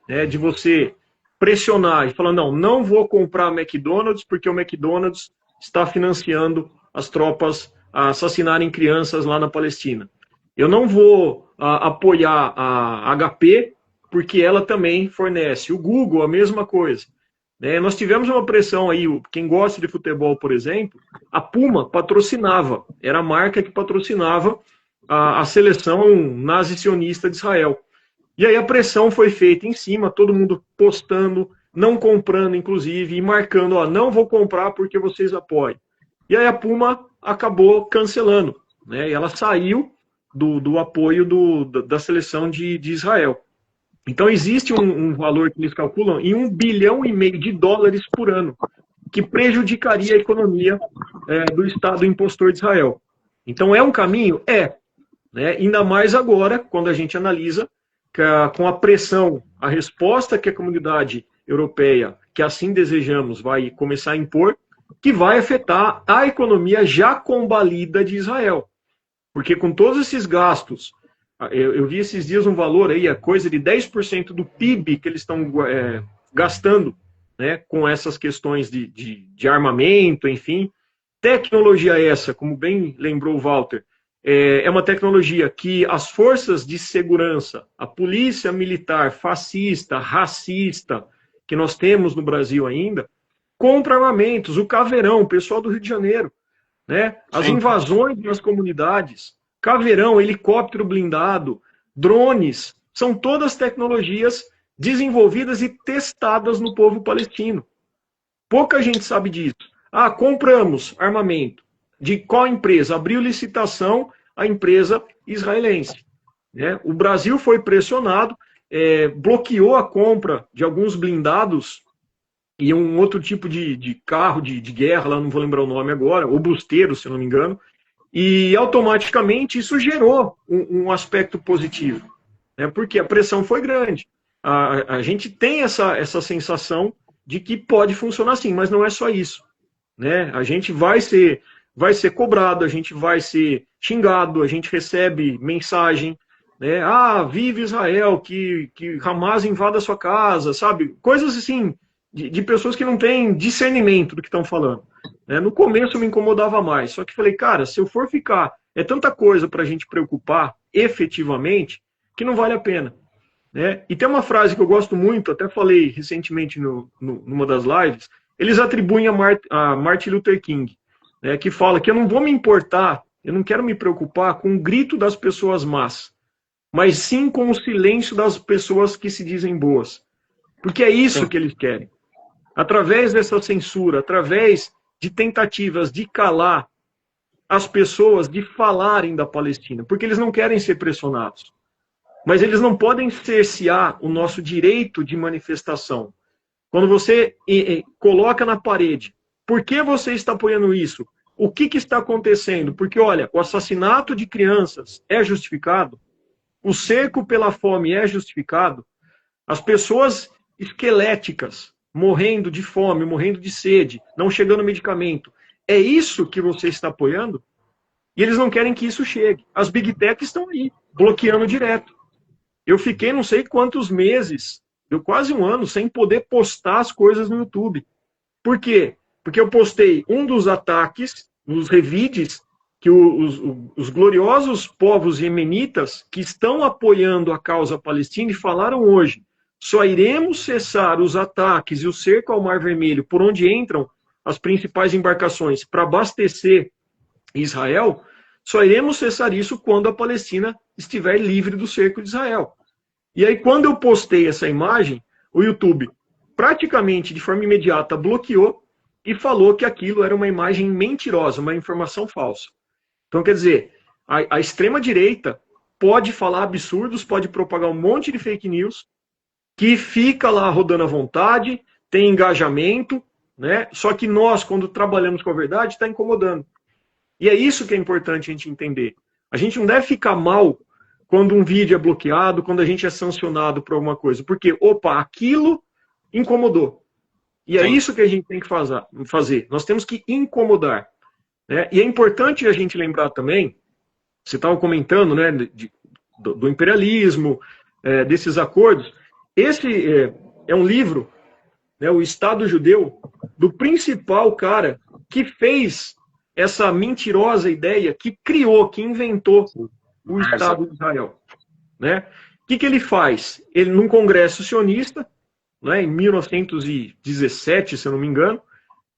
B: né, de você pressionar e falar, não vou comprar McDonald's porque o McDonald's está financiando as tropas a assassinarem crianças lá na Palestina. Eu não vou apoiar a HP porque ela também fornece. O Google, a mesma coisa. Né? Nós tivemos uma pressão aí, quem gosta de futebol, por exemplo, a Puma patrocinava, era a marca que patrocinava a seleção nazi-sionista de Israel. E aí a pressão foi feita em cima, todo mundo postando, não comprando, inclusive, e marcando, não vou comprar porque vocês apoiam. E aí a Puma acabou cancelando, né? E ela saiu do apoio da seleção de Israel. Então existe um valor que eles calculam em $1,5 bilhão de dólares por ano, que prejudicaria a economia do Estado impostor de Israel. Então é um caminho? Né? Ainda mais agora, quando a gente analisa com a pressão, a resposta que a comunidade europeia, que assim desejamos, vai começar a impor, que vai afetar a economia já combalida de Israel. Porque com todos esses gastos, eu vi esses dias um valor aí, a coisa de 10% do PIB que eles estão gastando, né, com essas questões de armamento, enfim. Tecnologia essa, como bem lembrou o Walter, é uma tecnologia que as forças de segurança, a polícia militar fascista, racista, que nós temos no Brasil ainda, compra armamentos, o Caveirão, o pessoal do Rio de Janeiro, né? As invasões nas comunidades, Caveirão, helicóptero blindado, drones, são todas tecnologias desenvolvidas e testadas no povo palestino. Pouca gente sabe disso. Compramos armamento. De qual empresa? Abriu licitação a empresa israelense. Né? O Brasil foi pressionado, bloqueou a compra de alguns blindados e um outro tipo de carro de guerra, lá não vou lembrar o nome agora, ou busteiro, se eu não me engano, e automaticamente isso gerou um aspecto positivo, né? Porque a pressão foi grande. A gente tem essa sensação de que pode funcionar assim, mas não é só isso. Né? A gente vai ser cobrado, a gente vai ser xingado, a gente recebe mensagem, né? Vive Israel, que Hamas invada a sua casa, sabe? Coisas assim, de pessoas que não têm discernimento do que estão falando. Né? No começo eu me incomodava mais, só que falei, cara, se eu for ficar, é tanta coisa para a gente preocupar efetivamente, que não vale a pena. Né? E tem uma frase que eu gosto muito, até falei recentemente numa das lives, eles atribuem a Martin Luther King, né, que fala que eu não vou me importar, eu não quero me preocupar com o grito das pessoas más, mas sim com o silêncio das pessoas que se dizem boas. Porque é isso que eles querem. Através dessa censura, através de tentativas de calar as pessoas de falarem da Palestina, porque eles não querem ser pressionados. Mas eles não podem cercear o nosso direito de manifestação. Quando você coloca na parede, por que você está apoiando isso? O que está acontecendo? Porque, olha, o assassinato de crianças é justificado, o cerco pela fome é justificado, as pessoas esqueléticas morrendo de fome, morrendo de sede, não chegando medicamento, é isso que você está apoiando? E eles não querem que isso chegue. As Big Tech estão aí, bloqueando direto. Eu fiquei não sei quantos meses, deu quase um ano, sem poder postar as coisas no YouTube. Por quê? Porque eu postei um dos ataques, nos revides, que os gloriosos povos iemenitas que estão apoiando a causa palestina e falaram hoje, só iremos cessar os ataques e o cerco ao Mar Vermelho, por onde entram as principais embarcações para abastecer Israel, só iremos cessar isso quando a Palestina estiver livre do cerco de Israel. E aí, quando eu postei essa imagem, o YouTube, praticamente de forma imediata bloqueou e falou que aquilo era uma imagem mentirosa, uma informação falsa. Então, quer dizer, a extrema-direita pode falar absurdos, pode propagar um monte de fake news, que fica lá rodando à vontade, tem engajamento, né? Só que nós, quando trabalhamos com a verdade, está incomodando. E é isso que é importante a gente entender. A gente não deve ficar mal quando um vídeo é bloqueado, quando a gente é sancionado por alguma coisa, porque, opa, aquilo incomodou. E é isso que a gente tem que fazer. Nós temos que incomodar. Né? E é importante a gente lembrar também, você estava comentando, né, do imperialismo, desses acordos. Esse é um livro, né, O Estado Judeu, do principal cara que fez essa mentirosa ideia, que criou, que inventou o Estado de Israel. Né? O que ele faz? Ele, num congresso sionista, né, em 1917, se eu não me engano,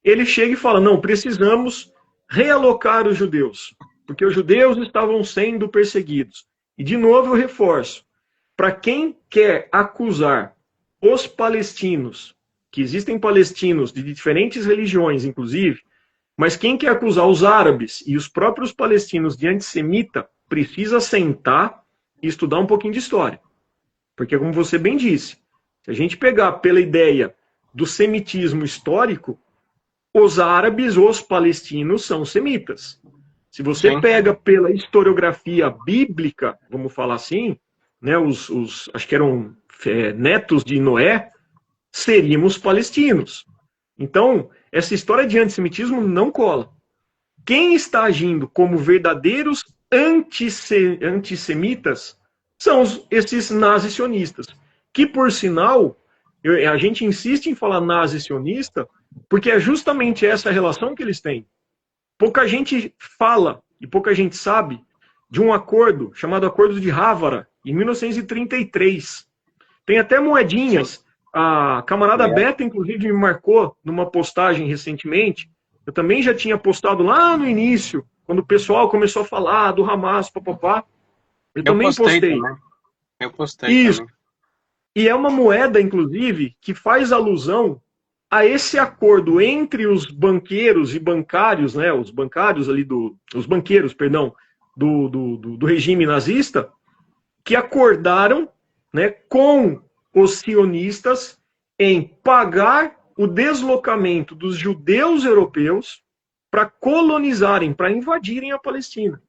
B: ele chega e fala, não, precisamos realocar os judeus, porque os judeus estavam sendo perseguidos. E, de novo, eu reforço, para quem quer acusar os palestinos, que existem palestinos de diferentes religiões, inclusive, mas quem quer acusar os árabes e os próprios palestinos de antissemita, precisa sentar e estudar um pouquinho de história. Porque, como você bem disse, se a gente pegar pela ideia do semitismo histórico, os árabes, os palestinos são semitas. Se você pega pela historiografia bíblica, vamos falar assim, né, acho que eram netos de Noé, seríamos palestinos. Então, essa história de antissemitismo não cola. Quem está agindo como verdadeiros antissemitas são esses nazi-sionistas, que, por sinal, a gente insiste em falar nazi-sionista, porque é justamente essa relação que eles têm. Pouca gente fala e pouca gente sabe de um acordo chamado Acordo de Havara, em 1933. Tem até moedinhas. A camarada Beta, inclusive, me marcou numa postagem recentemente. Eu também já tinha postado lá no início, quando o pessoal começou a falar do Hamas, papapá. Eu também postei.
A: Eu postei
B: isso.
A: Também.
B: E é uma moeda, inclusive, que faz alusão a esse acordo entre os banqueiros e bancários, né, os banqueiros, perdão, do regime nazista, que acordaram, né, com os sionistas em pagar o deslocamento dos judeus europeus para colonizarem, para invadirem a Palestina.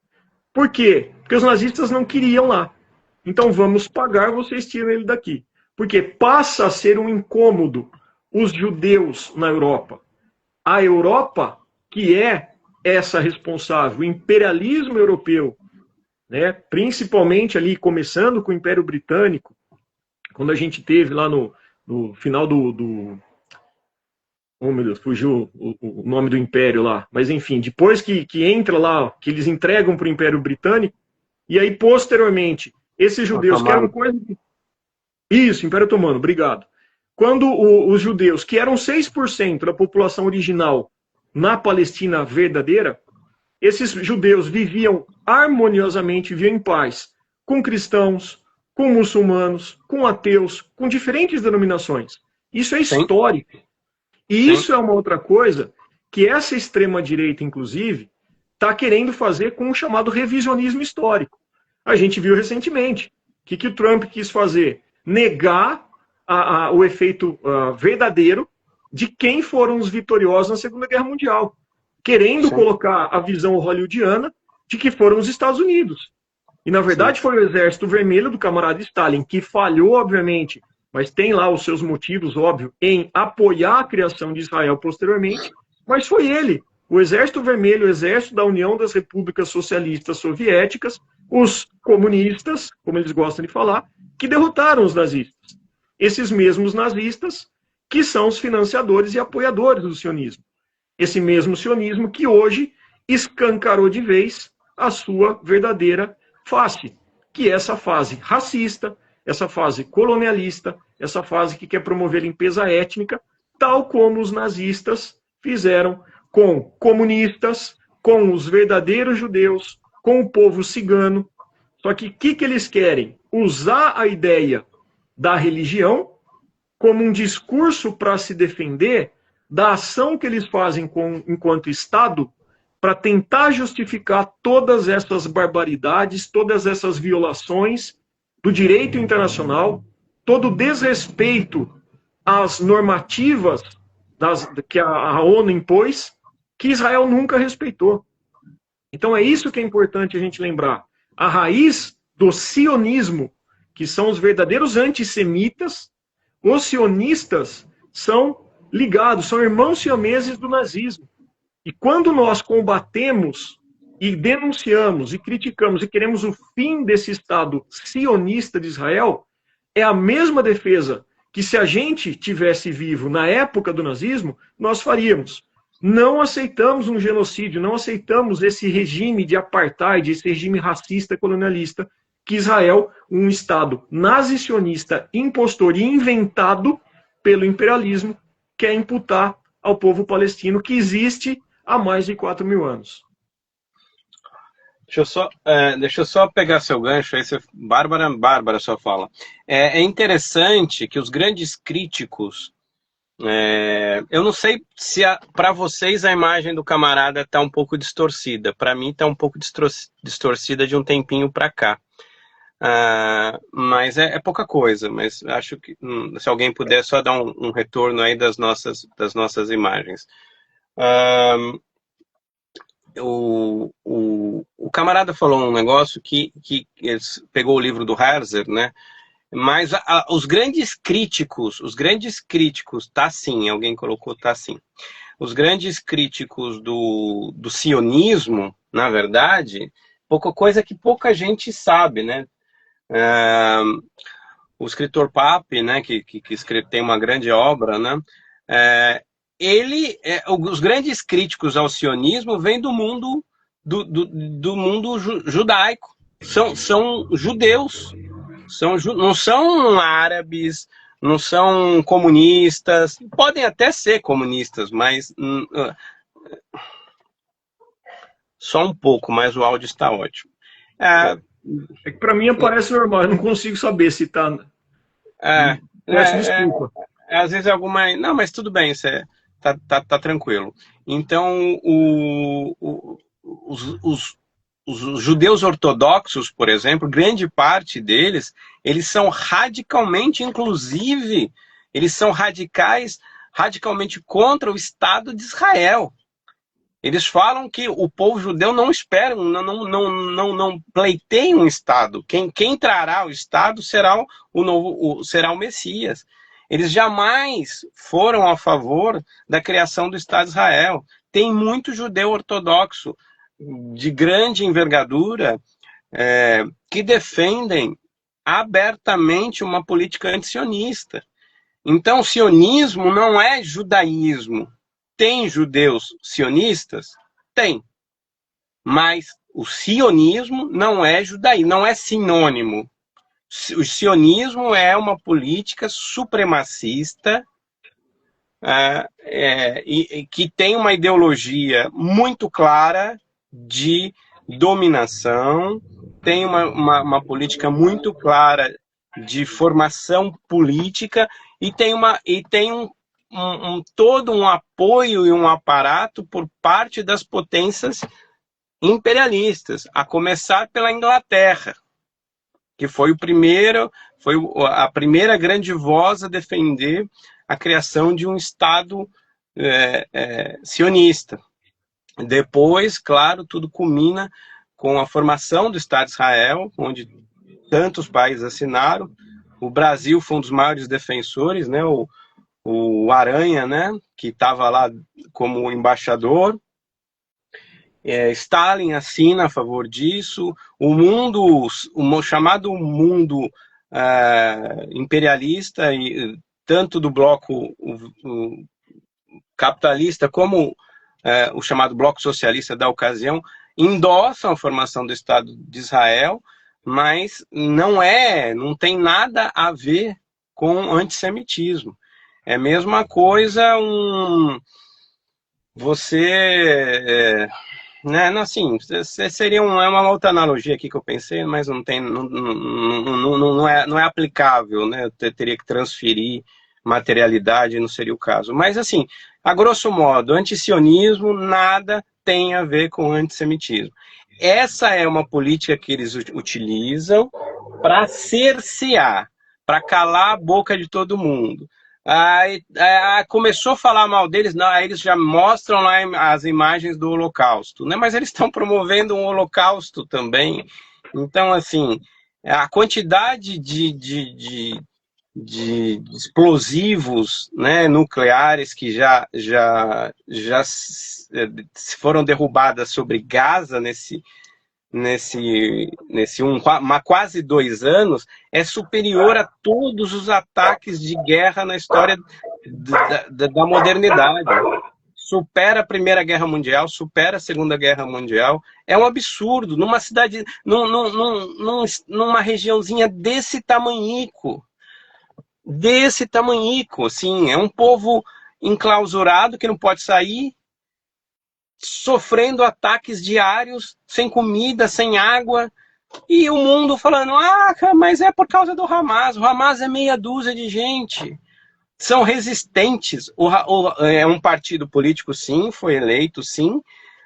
B: Por quê? Porque os nazistas não queriam lá. Então vamos pagar, vocês tiram ele daqui. Porque passa a ser um incômodo os judeus na Europa. A Europa, que é essa responsável, o imperialismo europeu, né, principalmente ali, começando com o Império Britânico, quando a gente teve lá no final oh, meu Deus, fugiu o nome do império lá. Mas, enfim, depois que entra lá, que eles entregam para o Império Britânico, e aí, posteriormente, esses judeus que eram coisa... Isso, Império Otomano, obrigado. Quando os judeus, que eram 6% da população original na Palestina verdadeira, esses judeus viviam harmoniosamente, viviam em paz com cristãos, com muçulmanos, com ateus, com diferentes denominações. Isso é histórico. E isso é uma outra coisa que essa extrema-direita, inclusive, está querendo fazer com o chamado revisionismo histórico. A gente viu recentemente. O que o Trump quis fazer? Negar o efeito verdadeiro de quem foram os vitoriosos na Segunda Guerra Mundial, querendo colocar a visão hollywoodiana de que foram os Estados Unidos. E, na verdade, foi o Exército Vermelho do camarada Stalin, que falhou, obviamente, mas tem lá os seus motivos, óbvio, em apoiar a criação de Israel posteriormente, mas foi ele, o Exército Vermelho, o Exército da União das Repúblicas Socialistas Soviéticas, os comunistas, como eles gostam de falar, que derrotaram os nazistas. Esses mesmos nazistas que são os financiadores e apoiadores do sionismo. Esse mesmo sionismo que hoje escancarou de vez a sua verdadeira face, que é essa fase racista, essa fase colonialista, essa fase que quer promover limpeza étnica, tal como os nazistas fizeram com comunistas, com os verdadeiros judeus, com o povo cigano. Só que o que eles querem? Usar a ideia da religião como um discurso para se defender da ação que eles fazem enquanto Estado para tentar justificar todas essas barbaridades, todas essas violações do direito internacional, todo o desrespeito às normativas que a ONU impôs, que Israel nunca respeitou. Então é isso que é importante a gente lembrar. A raiz do sionismo, que são os verdadeiros antissemitas, os sionistas são ligados, são irmãos siameses do nazismo. E quando nós combatemos e denunciamos e criticamos e queremos o fim desse Estado sionista de Israel, é a mesma defesa que se a gente tivesse vivo na época do nazismo, nós faríamos. Não aceitamos um genocídio, não aceitamos esse regime de apartheid, esse regime racista colonialista, que Israel, um Estado nazi-sionista, impostor e inventado pelo imperialismo, quer imputar ao povo palestino, que existe há mais de 4.000 anos.
A: Deixa eu só pegar seu gancho, aí você, Bárbara só fala. É interessante que os grandes críticos, eu não sei se para vocês a imagem do camarada está um pouco distorcida, para mim está um pouco distorcida de um tempinho para cá. Mas é pouca coisa, mas acho que se alguém puder só dar um retorno aí das nossas imagens. O camarada falou um negócio que pegou o livro do Herzl, né? Mas os grandes críticos, tá sim, alguém colocou, tá sim. Os grandes críticos do sionismo, na verdade, coisa que pouca gente sabe, né? O escritor Pape, né, que tem uma grande obra, né? Os grandes críticos ao sionismo vêm do mundo judaico, são judeus, não são árabes, não são comunistas, podem até ser comunistas, mas só um pouco, mas o áudio está ótimo.
B: É que para mim aparece normal, eu não consigo saber se está. Peço desculpa.
A: Às vezes alguma. Não, mas tudo bem, tá tranquilo. Então, os judeus ortodoxos, por exemplo, grande parte deles, eles são radicalmente, inclusive, eles são radicalmente contra o Estado de Israel. Eles falam que o povo judeu não espera, não pleiteia um Estado. Quem trará o Estado será o Messias. Eles jamais foram a favor da criação do Estado de Israel. Tem muito judeu ortodoxo de grande envergadura que defendem abertamente uma política antisionista. Então, o sionismo não é judaísmo. Tem judeus sionistas? Tem. Mas o sionismo não é judaísmo, não é sinônimo. O sionismo é uma política supremacista que tem uma ideologia muito clara de dominação, tem uma política muito clara de formação política e tem todo um apoio e um aparato por parte das potências imperialistas, a começar pela Inglaterra, que foi a primeira grande voz a defender a criação de um Estado sionista. Depois, claro, tudo culmina com a formação do Estado de Israel, onde tantos países assinaram. O Brasil foi um dos maiores defensores, né? O Aranha, né, que estava lá como embaixador. Stalin assina a favor disso. O chamado mundo imperialista, tanto do bloco capitalista como o chamado bloco socialista da ocasião, endossam a formação do Estado de Israel, mas não tem nada a ver com antissemitismo. É a mesma coisa né, assim, seria uma outra analogia aqui que eu pensei, mas não é aplicável, né? Eu teria que transferir materialidade, não seria o caso. Mas, assim, a grosso modo, antisionismo nada tem a ver com antissemitismo. Essa é uma política que eles utilizam para cercear, para calar a boca de todo mundo. Aí, começou a falar mal deles, não, aí eles já mostram lá as imagens do Holocausto, né? Mas eles estão promovendo um Holocausto também. Então, assim, a quantidade de explosivos, né, nucleares que já foram derrubadas sobre Gaza quase 2 anos, é superior a todos os ataques de guerra na história da modernidade. Supera a Primeira Guerra Mundial, supera a Segunda Guerra Mundial. É um absurdo, numa cidade, numa regiãozinha desse tamanhico, assim, é um povo enclausurado que não pode sair, sofrendo ataques diários, sem comida, sem água, e o mundo falando, mas é por causa do Hamas, o Hamas é meia dúzia de gente, são resistentes, é um partido político sim, foi eleito sim,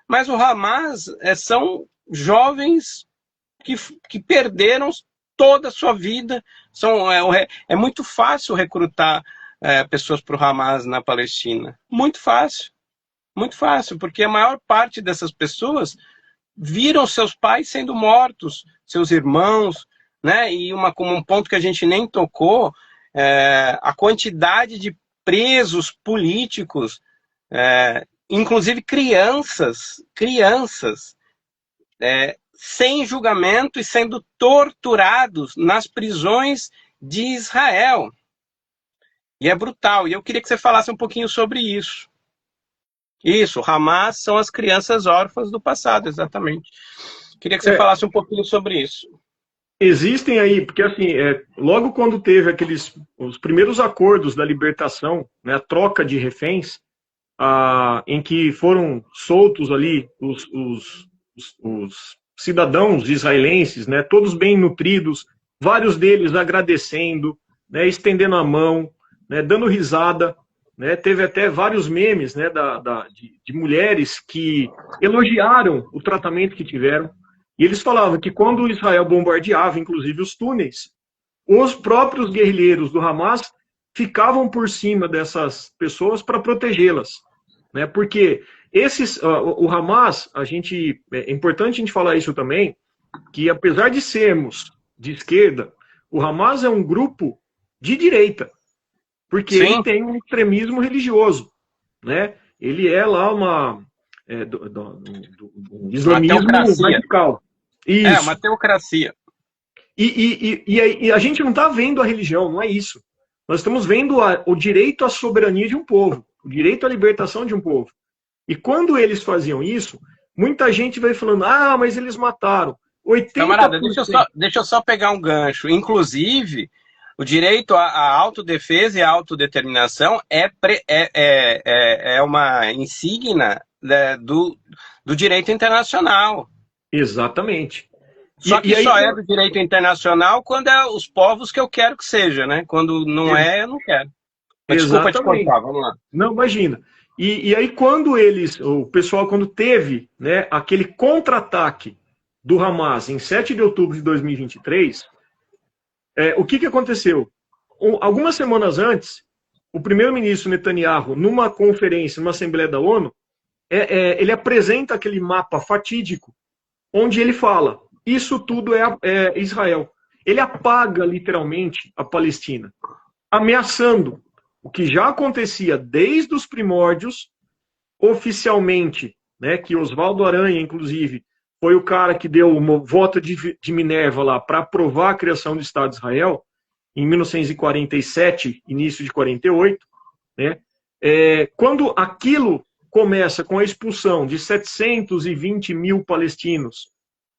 A: mas o Hamas são jovens que perderam toda a sua vida, é muito fácil recrutar pessoas para o Hamas na Palestina, muito fácil, porque a maior parte dessas pessoas viram seus pais sendo mortos, seus irmãos, né? E um ponto que a gente nem tocou, a quantidade de presos políticos, inclusive crianças, sem julgamento e sendo torturados nas prisões de Israel. E é brutal. E eu queria que você falasse um pouquinho sobre isso. Isso, Hamas são as crianças órfãs do passado, exatamente. Queria que você falasse um pouquinho sobre isso.
B: Existem aí, porque assim, logo quando teve os primeiros acordos da libertação, né, a troca de reféns, em que foram soltos ali os cidadãos israelenses, né, todos bem nutridos, vários deles agradecendo, né, estendendo a mão, né, dando risada, né, teve até vários memes, né, de mulheres que elogiaram o tratamento que tiveram, e eles falavam que quando Israel bombardeava, inclusive os túneis, os próprios guerrilheiros do Hamas ficavam por cima dessas pessoas para protegê-las, né, porque o Hamas, é importante a gente falar isso também, que apesar de sermos de esquerda, o Hamas é um grupo de direita, porque
A: Sim.
B: ele tem um extremismo religioso, né? Ele é lá um islamismo radical.
A: Isso. Uma teocracia.
B: E a gente não está vendo a religião, não é isso. Nós estamos vendo o direito à soberania de um povo, o direito à libertação de um povo. E quando eles faziam isso, muita gente vai falando, mas eles mataram. 80%...
A: Camarada, deixa eu só pegar um gancho. Inclusive, o direito à autodefesa e à autodeterminação é uma insígnia do direito internacional.
B: Exatamente.
A: Só que só é do direito internacional quando é os povos que eu quero que seja, né? Quando não eu não quero. Mas desculpa te cortar, vamos lá.
B: Não, imagina. E aí quando o pessoal quando teve, né, aquele contra-ataque do Hamas em 7 de outubro de 2023, o que aconteceu? Algumas semanas antes, o primeiro-ministro Netanyahu, numa conferência, numa Assembleia da ONU, ele apresenta aquele mapa fatídico, onde ele fala, isso tudo é Israel. Ele apaga literalmente a Palestina, ameaçando o que já acontecia desde os primórdios, oficialmente, né, que Oswaldo Aranha, inclusive, foi o cara que deu uma voto de Minerva lá para aprovar a criação do Estado de Israel, em 1947, início de 48, né? Quando aquilo começa com a expulsão de 720 mil palestinos,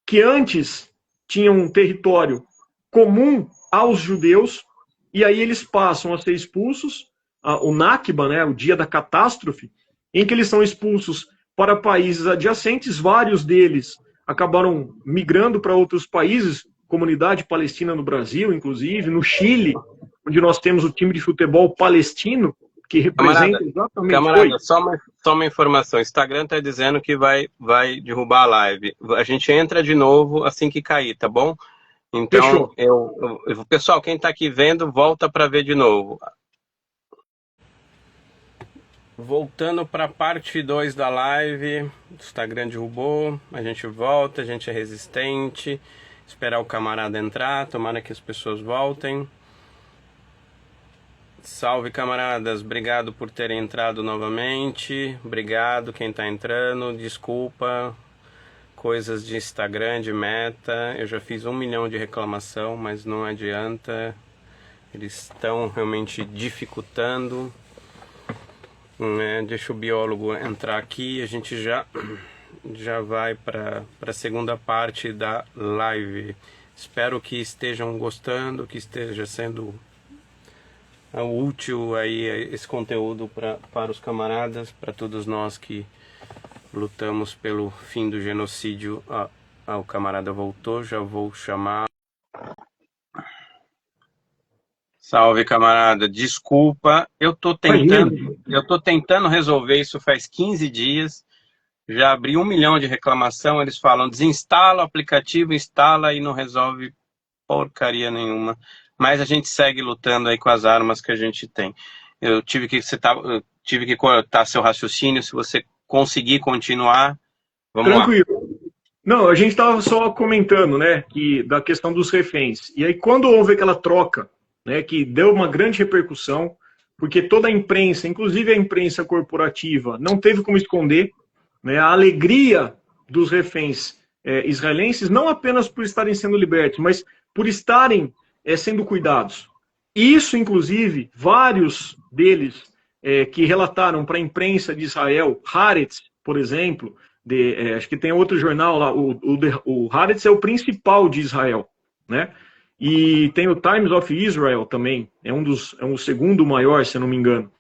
B: que antes tinham um território comum aos judeus, e aí eles passam a ser expulsos, o Nakba, né, o dia da catástrofe, em que eles são expulsos para países adjacentes, vários deles acabaram migrando para outros países, comunidade palestina no Brasil, inclusive, no Chile, onde nós temos o time de futebol palestino, que representa exatamente...
A: Camarada, só uma informação. O Instagram está dizendo que vai derrubar a live. A gente entra de novo assim que cair, tá bom? Então, pessoal, quem está aqui vendo, volta para ver de novo. Voltando para a parte 2 da live, o Instagram derrubou, a gente volta, a gente é resistente, esperar o camarada entrar, tomara que as pessoas voltem. Salve, camaradas, obrigado por terem entrado novamente, obrigado quem está entrando, desculpa, coisas de Instagram, de meta, eu já fiz 1 milhão de reclamação, mas não adianta, eles estão realmente dificultando. Deixa o biólogo entrar aqui, a gente já vai para a segunda parte da live. Espero que estejam gostando, que esteja sendo útil aí esse conteúdo para os camaradas, para todos nós que lutamos pelo fim do genocídio. O camarada voltou, já vou chamar. Salve, camarada, desculpa, eu tô tentando resolver isso faz 15 dias, já abri 1 milhão de reclamação, eles falam, desinstala o aplicativo, instala e não resolve porcaria nenhuma. Mas a gente segue lutando aí com as armas que a gente tem. Eu tive que cortar seu raciocínio, se você conseguir continuar, vamos
B: Tranquilo.
A: lá.
B: Não, a gente estava só comentando, né, da questão dos reféns. E aí quando houve aquela troca, né, que deu uma grande repercussão, porque toda a imprensa, inclusive a imprensa corporativa, não teve como esconder, né, a alegria dos reféns israelenses, não apenas por estarem sendo libertos, mas por estarem sendo cuidados. Isso, inclusive, vários deles que relataram para a imprensa de Israel, Haaretz, por exemplo, acho que tem outro jornal lá, o Haaretz é o principal de Israel, né? E tem o Times of Israel também, é um segundo maior, se eu não me engano.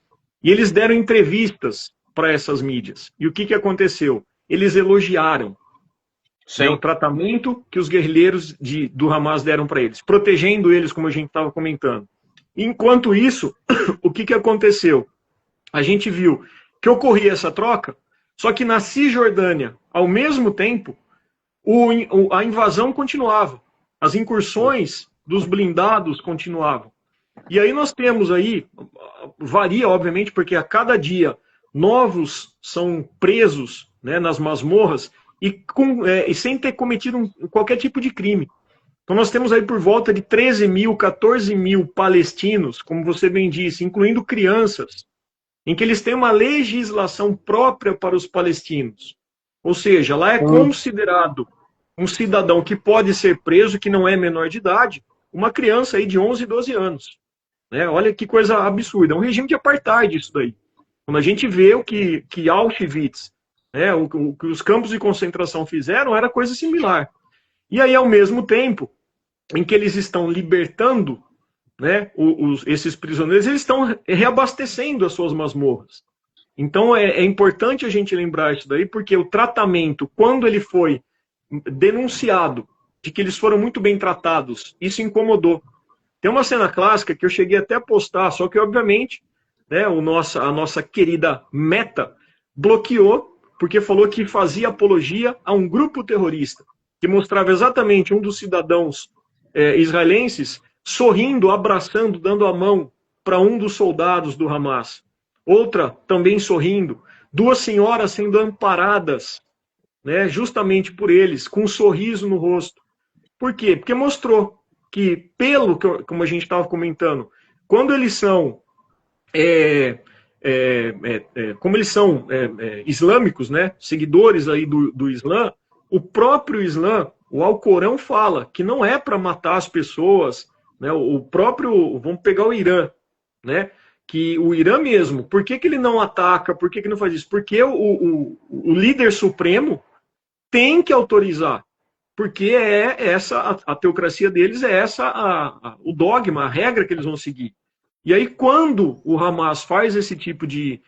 B: E eles deram entrevistas para essas mídias. E o que aconteceu? Eles elogiaram o tratamento que os guerrilheiros do Hamas deram para eles, protegendo eles, como a gente estava comentando. Enquanto isso, o que aconteceu? A gente viu que ocorria essa troca, só que na Cisjordânia, ao mesmo tempo, a invasão continuava. As incursões dos blindados continuavam. E aí nós temos aí, varia obviamente, porque a cada dia novos são presos, né, nas masmorras e sem ter cometido qualquer tipo de crime. Então nós temos aí por volta de 13 mil, 14 mil palestinos, como você bem disse, incluindo crianças, em que eles têm uma legislação própria para os palestinos. Ou seja, lá é considerado um cidadão que pode ser preso, que não é menor de idade, uma criança aí de 11, 12 anos. Né? Olha que coisa absurda. É um regime de apartheid isso daí. Quando a gente vê o que Auschwitz, né, o que os campos de concentração fizeram, era coisa similar. E aí, ao mesmo tempo em que eles estão libertando, né, esses prisioneiros, eles estão reabastecendo as suas masmorras. Então, é importante a gente lembrar isso daí, porque o tratamento, quando ele foi denunciado de que eles foram muito bem tratados, isso incomodou. Tem uma cena clássica que eu cheguei até a postar, só que, obviamente, né, a nossa querida Meta bloqueou, porque falou que fazia apologia a um grupo terrorista, que mostrava exatamente um dos cidadãos israelenses sorrindo, abraçando, dando a mão para um dos soldados do Hamas. Outra também sorrindo. 2 senhoras sendo amparadas, né, justamente por eles, com um sorriso no rosto. Por quê? Porque mostrou que, como a gente estava comentando, quando eles são como eles são islâmicos, né, seguidores aí do Islã, o próprio Islã, o Alcorão fala que não é para matar as pessoas, né, vamos pegar o Irã, né, que o Irã mesmo, por que ele não ataca, por que não faz isso? Porque o líder supremo tem que autorizar, porque a teocracia deles é o dogma, a regra que eles vão seguir. E aí, quando o Hamas faz esse tipo de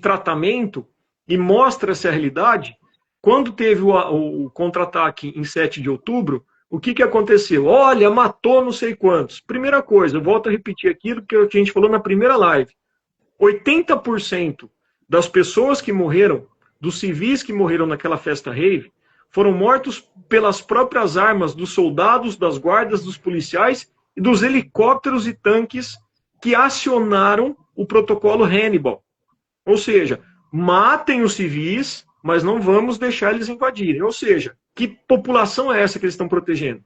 B: tratamento e mostra essa realidade, quando teve o contra-ataque em 7 de outubro, O que aconteceu? Olha, matou não sei quantos. Primeira coisa, eu volto a repetir aquilo que a gente falou na primeira live. 80% das pessoas que morreram, dos civis que morreram naquela festa rave, foram mortos pelas próprias armas dos soldados, das guardas, dos policiais e dos helicópteros e tanques que acionaram o protocolo Hannibal. Ou seja, matem os civis, mas não vamos deixar eles invadirem. Ou seja, que população é essa que eles estão protegendo?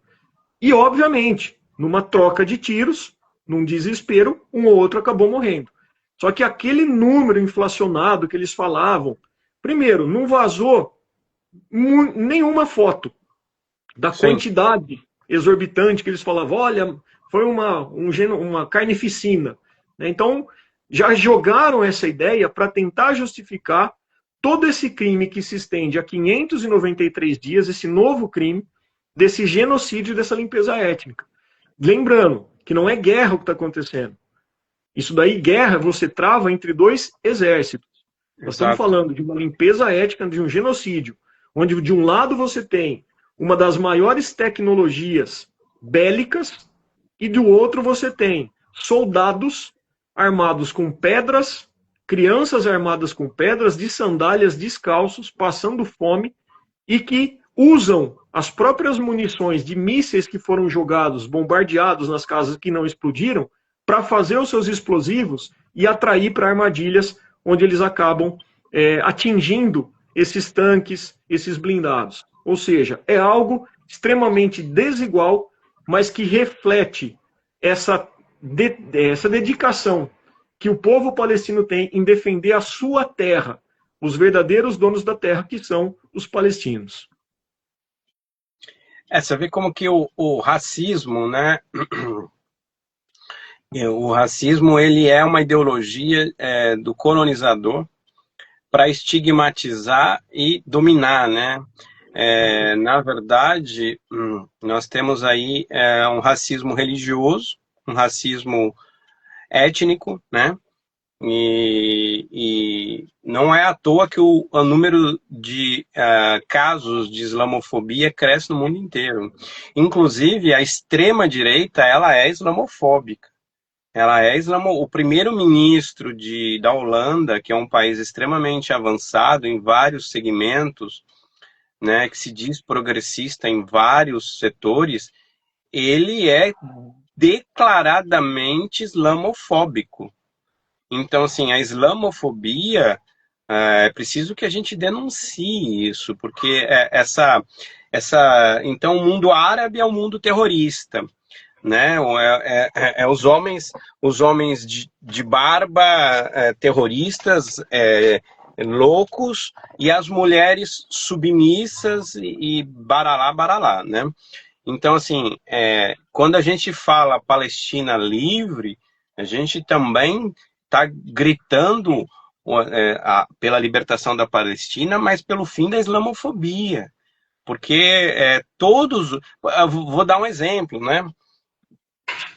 B: E, obviamente, numa troca de tiros, num desespero, um ou outro acabou morrendo. Só que aquele número inflacionado que eles falavam, primeiro, não vazou nenhuma foto da
A: Sim.
B: quantidade exorbitante que eles falavam. Olha, foi uma carnificina. Então, já jogaram essa ideia para tentar justificar todo esse crime que se estende a 593 dias, esse novo crime, desse genocídio, dessa limpeza étnica. Lembrando que não é guerra o que está acontecendo. Isso daí, guerra, você trava entre dois exércitos. Nós estamos falando de uma limpeza étnica, de um genocídio, onde de um lado você tem uma das maiores tecnologias bélicas e do outro você tem soldados armados com pedras, crianças armadas com pedras, de sandálias, descalços, passando fome e que usam as próprias munições de mísseis que foram jogados, bombardeados nas casas que não explodiram, para fazer os seus explosivos e atrair para armadilhas onde eles acabam atingindo esses tanques, esses blindados. Ou seja, é algo extremamente desigual, mas que reflete essa dedicação que o povo palestino tem em defender a sua terra, os verdadeiros donos da terra, que são os palestinos.
A: Você vê como que o racismo, né? O racismo, ele é uma ideologia do colonizador para estigmatizar e dominar, né? Na verdade, nós temos aí um racismo religioso, um racismo étnico, né? E não é à toa que o número de casos de islamofobia cresce no mundo inteiro. Inclusive, a extrema-direita, ela é islamofóbica. Ela é o primeiro-ministro da Holanda, que é um país extremamente avançado em vários segmentos, né, que se diz progressista em vários setores, ele é declaradamente islamofóbico. Então, assim, a islamofobia, é preciso que a gente denuncie isso, porque então, o mundo árabe é um mundo terrorista, né? Os homens de barba, terroristas, loucos, e as mulheres submissas e baralá, baralá, né? Então, assim, quando a gente fala Palestina livre, a gente também está gritando pela libertação da Palestina, mas pelo fim da islamofobia. Porque todos... Vou dar um exemplo, né?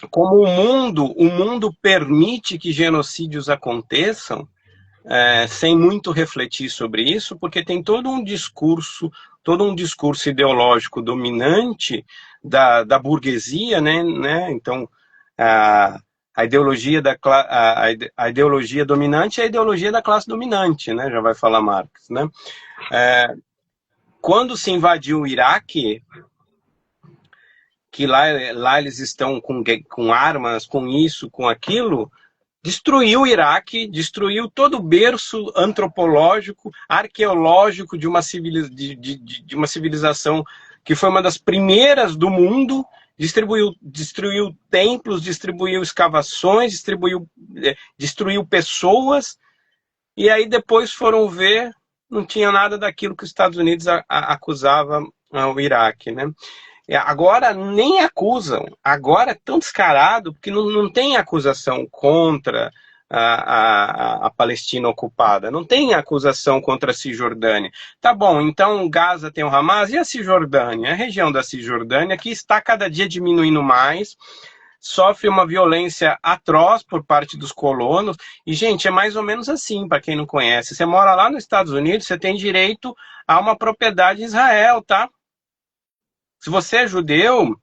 A: Como o mundo permite que genocídios aconteçam, sem muito refletir sobre isso, porque tem todo um discurso ideológico dominante da burguesia, né? Então, a ideologia a ideologia dominante é a ideologia da classe dominante, né? Já vai falar Marx, né? Quando se invadiu o Iraque, que lá eles estão com armas, com isso, com aquilo, destruiu o Iraque, destruiu todo o berço antropológico, arqueológico de uma civilização que foi uma das primeiras do mundo, destruiu templos, destruiu escavações, destruiu pessoas, e aí depois foram ver, não tinha nada daquilo que os Estados Unidos acusava o Iraque, né? Agora nem acusam, agora é tão descarado, porque não tem acusação contra a Palestina ocupada, não tem acusação contra a Cisjordânia. Tá bom, então Gaza tem o Hamas, e a Cisjordânia? A região da Cisjordânia, que está cada dia diminuindo mais, sofre uma violência atroz por parte dos colonos, e gente, é mais ou menos assim, para quem não conhece, você mora lá nos Estados Unidos, você tem direito a uma propriedade em Israel, tá? Se você é judeu,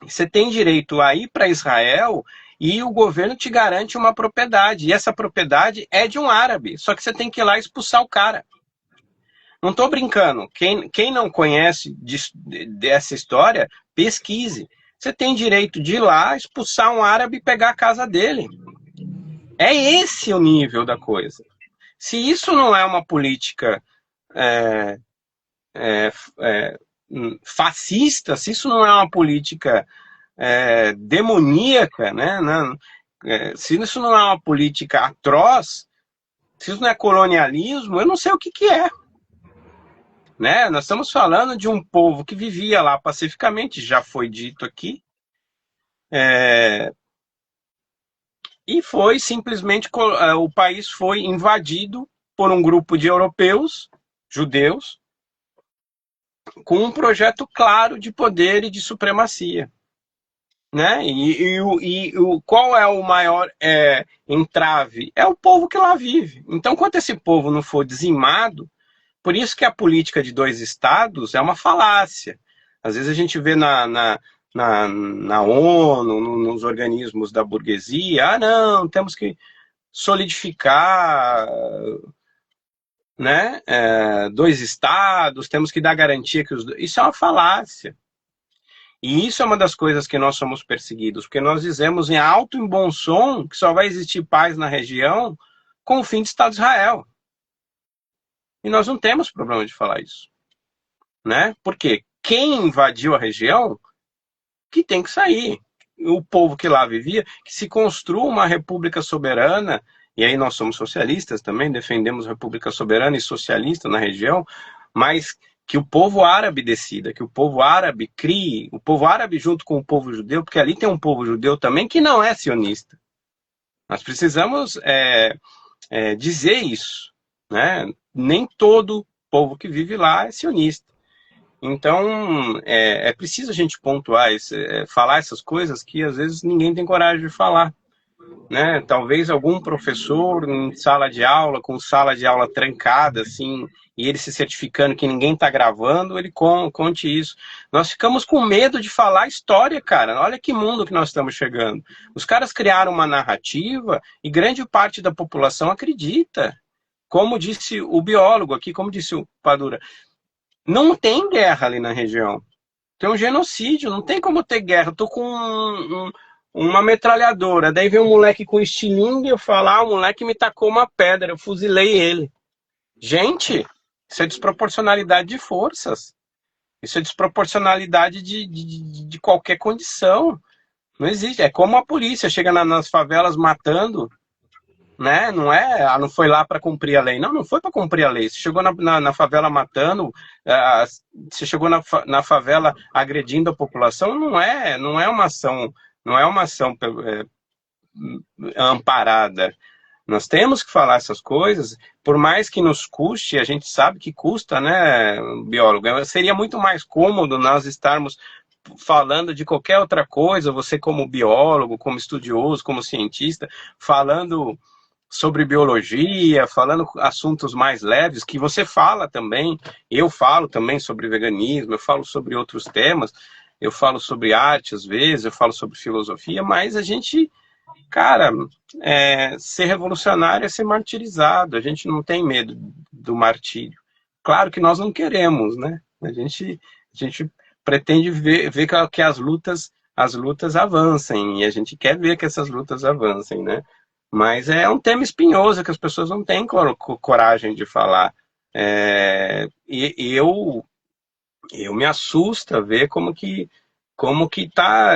A: você tem direito a ir para Israel e o governo te garante uma propriedade. E essa propriedade é de um árabe. Só que você tem que ir lá expulsar o cara. Não estou brincando. Quem não conhece dessa história, pesquise. Você tem direito de ir lá, expulsar um árabe e pegar a casa dele. É esse o nível da coisa. Se isso não é uma política fascista, se isso não é uma política demoníaca, né? Se isso não é uma política atroz, se isso não é colonialismo, eu não sei o que é. Né? Nós estamos falando de um povo que vivia lá pacificamente, já foi dito aqui, e foi simplesmente, o país foi invadido por um grupo de europeus, judeus, com um projeto claro de poder e de supremacia. Né? Qual é o maior entrave? É o povo que lá vive. Então, enquanto esse povo não for dizimado, por isso que a política de dois estados é uma falácia. Às vezes a gente vê na ONU, nos organismos da burguesia, não, temos que solidificar, né, dois estados, temos que dar garantia que os dois... Isso é uma falácia. E isso é uma das coisas que nós somos perseguidos, porque nós dizemos em alto e bom som que só vai existir paz na região com o fim do Estado de Israel. E nós não temos problema de falar isso. Né? Porque quem invadiu a região, que tem que sair. O povo que lá vivia, que se construa uma república soberana, e aí nós somos socialistas também, defendemos república soberana e socialista na região, mas que o povo árabe decida, que o povo árabe crie, o povo árabe junto com o povo judeu, porque ali tem um povo judeu também que não é sionista. Nós precisamos dizer isso. Né? Nem todo povo que vive lá é sionista. Então, é preciso a gente pontuar, falar essas coisas que às vezes ninguém tem coragem de falar. Né? Talvez algum professor em sala de aula, com sala de aula trancada, assim, e ele se certificando que ninguém está gravando, ele conte isso. Nós ficamos com medo de falar história, cara. Olha que mundo que nós estamos chegando. Os caras criaram uma narrativa e grande parte da população acredita. Como disse o biólogo aqui, como disse o Padura, não tem guerra ali na região. Tem um genocídio, não tem como ter guerra. Eu tô com uma metralhadora, daí vem um moleque com estilingue e eu falo, o moleque me tacou uma pedra, eu fuzilei ele. Gente, isso é desproporcionalidade de forças. Isso é desproporcionalidade de qualquer condição. Não existe. É como a polícia chega nas favelas matando... Né? Não foi lá para cumprir a lei. Não foi para cumprir a lei. Você chegou na favela matando, você chegou na favela agredindo a população, não é uma ação, amparada. Nós temos que falar essas coisas, por mais que nos custe, a gente sabe que custa, né, biólogo? Seria muito mais cômodo nós estarmos falando de qualquer outra coisa, você como biólogo, como estudioso, como cientista, falando sobre biologia, falando assuntos mais leves, que você fala também, eu falo também sobre veganismo, eu falo sobre outros temas, eu falo sobre arte às vezes, eu falo sobre filosofia, mas a gente, cara, ser revolucionário é ser martirizado, a gente não tem medo do martírio. Claro que nós não queremos, né? A gente pretende ver que as lutas avancem, e a gente quer ver que essas lutas avancem, né? Mas é um tema espinhoso que as pessoas não têm coragem de falar. Eu me assusta ver como que tá,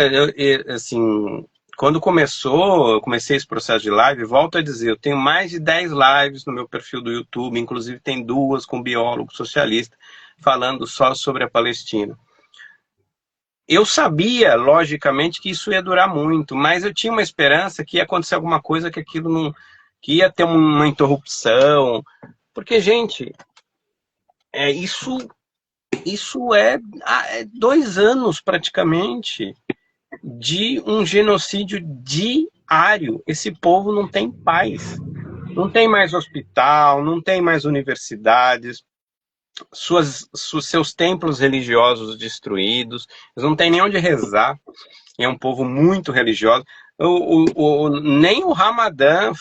A: assim, quando eu comecei esse processo de live, volto a dizer, eu tenho mais de 10 lives no meu perfil do YouTube, inclusive tem 2 com biólogo socialista, falando só sobre a Palestina. Eu sabia, logicamente, que isso ia durar muito, mas eu tinha uma esperança que ia acontecer alguma coisa, que aquilo não... que ia ter uma interrupção. Porque, gente, isso é 2 anos, praticamente, de um genocídio diário. Esse povo não tem paz. Não tem mais hospital, não tem mais universidades. seus templos religiosos destruídos, eles não têm nem onde rezar, é um povo muito religioso. Nem o Ramadã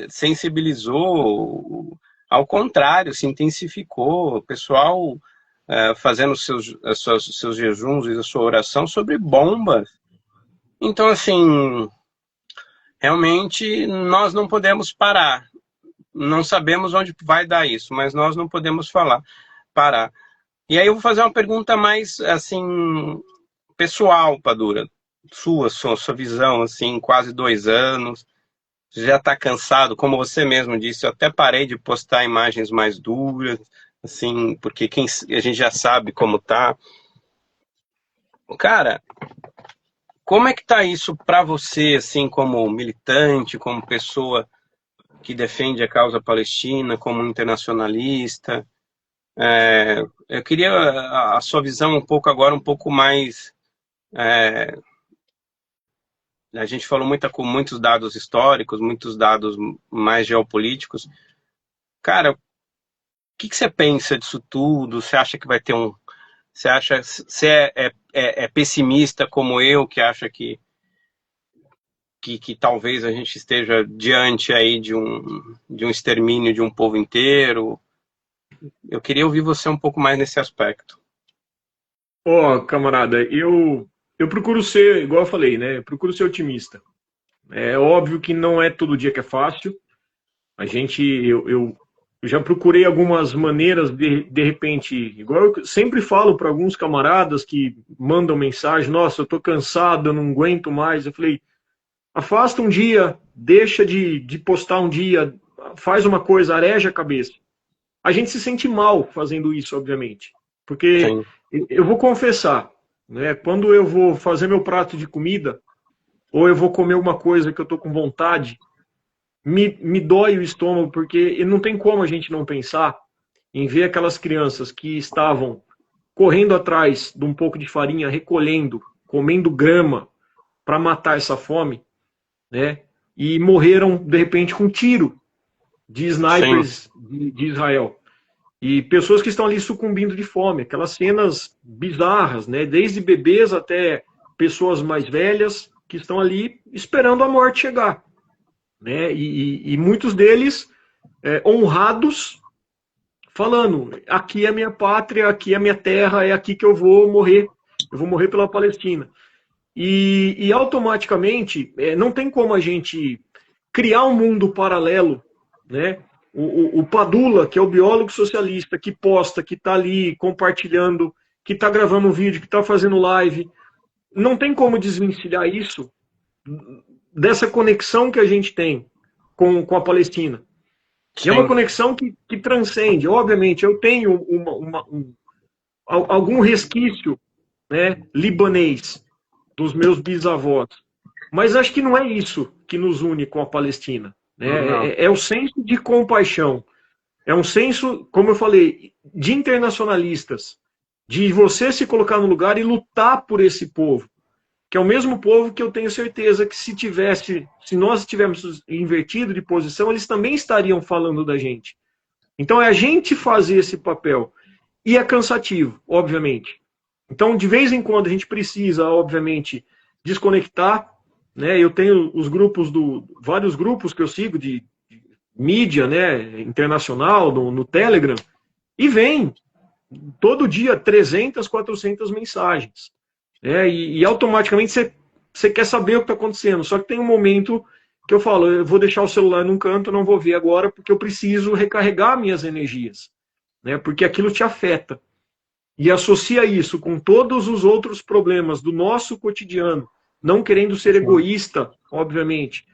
A: sensibilizou, ao contrário, se intensificou, o pessoal fazendo seus jejuns e a sua oração sobre bombas. Então, assim, realmente nós não podemos parar. Não sabemos onde vai dar isso, mas nós não podemos parar. E aí eu vou fazer uma pergunta mais, assim, pessoal, Padura. Sua visão, assim, quase 2 anos. Você já está cansado, como você mesmo disse, eu até parei de postar imagens mais duras, assim, porque a gente já sabe como tá. Cara, como é que tá isso para você, assim, como militante, como pessoa que defende a causa palestina, como internacionalista? Eu queria a sua visão um pouco agora, um pouco mais... a gente falou com muitos dados históricos, muitos dados mais geopolíticos. Cara, o que você pensa disso tudo? Você acha que vai ter um... Você é pessimista como eu, que acha que talvez a gente esteja diante aí de um extermínio de um povo inteiro? Eu queria ouvir você um pouco mais nesse aspecto.
B: Camarada, eu procuro ser, igual eu falei, né? Eu procuro ser otimista. É óbvio que não é todo dia que é fácil. Eu já procurei algumas maneiras, de repente, igual eu sempre falo para alguns camaradas que mandam mensagem: nossa, eu tô cansado, eu não aguento mais. Eu falei: afasta um dia, deixa de postar um dia, faz uma coisa, areja a cabeça. A gente se sente mal fazendo isso, obviamente. Porque
A: Sim.
B: eu vou confessar, né, quando eu vou fazer meu prato de comida, ou eu vou comer uma coisa que eu tô com vontade, me dói o estômago, porque não tem como a gente não pensar em ver aquelas crianças que estavam correndo atrás de um pouco de farinha, recolhendo, comendo grama para matar essa fome, né? E morreram, de repente, com um tiro de snipers de Israel. E pessoas que estão ali sucumbindo de fome, aquelas cenas bizarras, né? Desde bebês até pessoas mais velhas que estão ali esperando a morte chegar, né? E muitos deles honrados, falando: aqui é minha pátria, aqui é minha terra, é aqui que eu vou morrer pela Palestina. E automaticamente, não tem como a gente criar um mundo paralelo, né? O Padula, que é o biólogo socialista, que posta, que está ali compartilhando, que está gravando um vídeo, que está fazendo live, não tem como desvencilhar isso dessa conexão que a gente tem com a Palestina. E é uma conexão que transcende. Obviamente, eu tenho algum resquício, né, libanês dos meus bisavós, mas acho que não é isso que nos une com a Palestina. Né? É o senso de compaixão. É um senso, como eu falei, de internacionalistas, de você se colocar no lugar e lutar por esse povo, que é o mesmo povo que eu tenho certeza que se nós tivéssemos invertido de posição, eles também estariam falando da gente. Então é a gente fazer esse papel. E é cansativo, obviamente. Então, de vez em quando, a gente precisa, obviamente, desconectar. Né? Eu tenho vários grupos que eu sigo de mídia, né, internacional, no Telegram, e vem todo dia 300, 400 mensagens. E automaticamente você quer saber o que está acontecendo. Só que tem um momento que eu falo: eu vou deixar o celular num canto, não vou ver agora, porque eu preciso recarregar minhas energias. Né? Porque aquilo te afeta. E associa isso com todos os outros problemas do nosso cotidiano, não querendo ser egoísta, obviamente,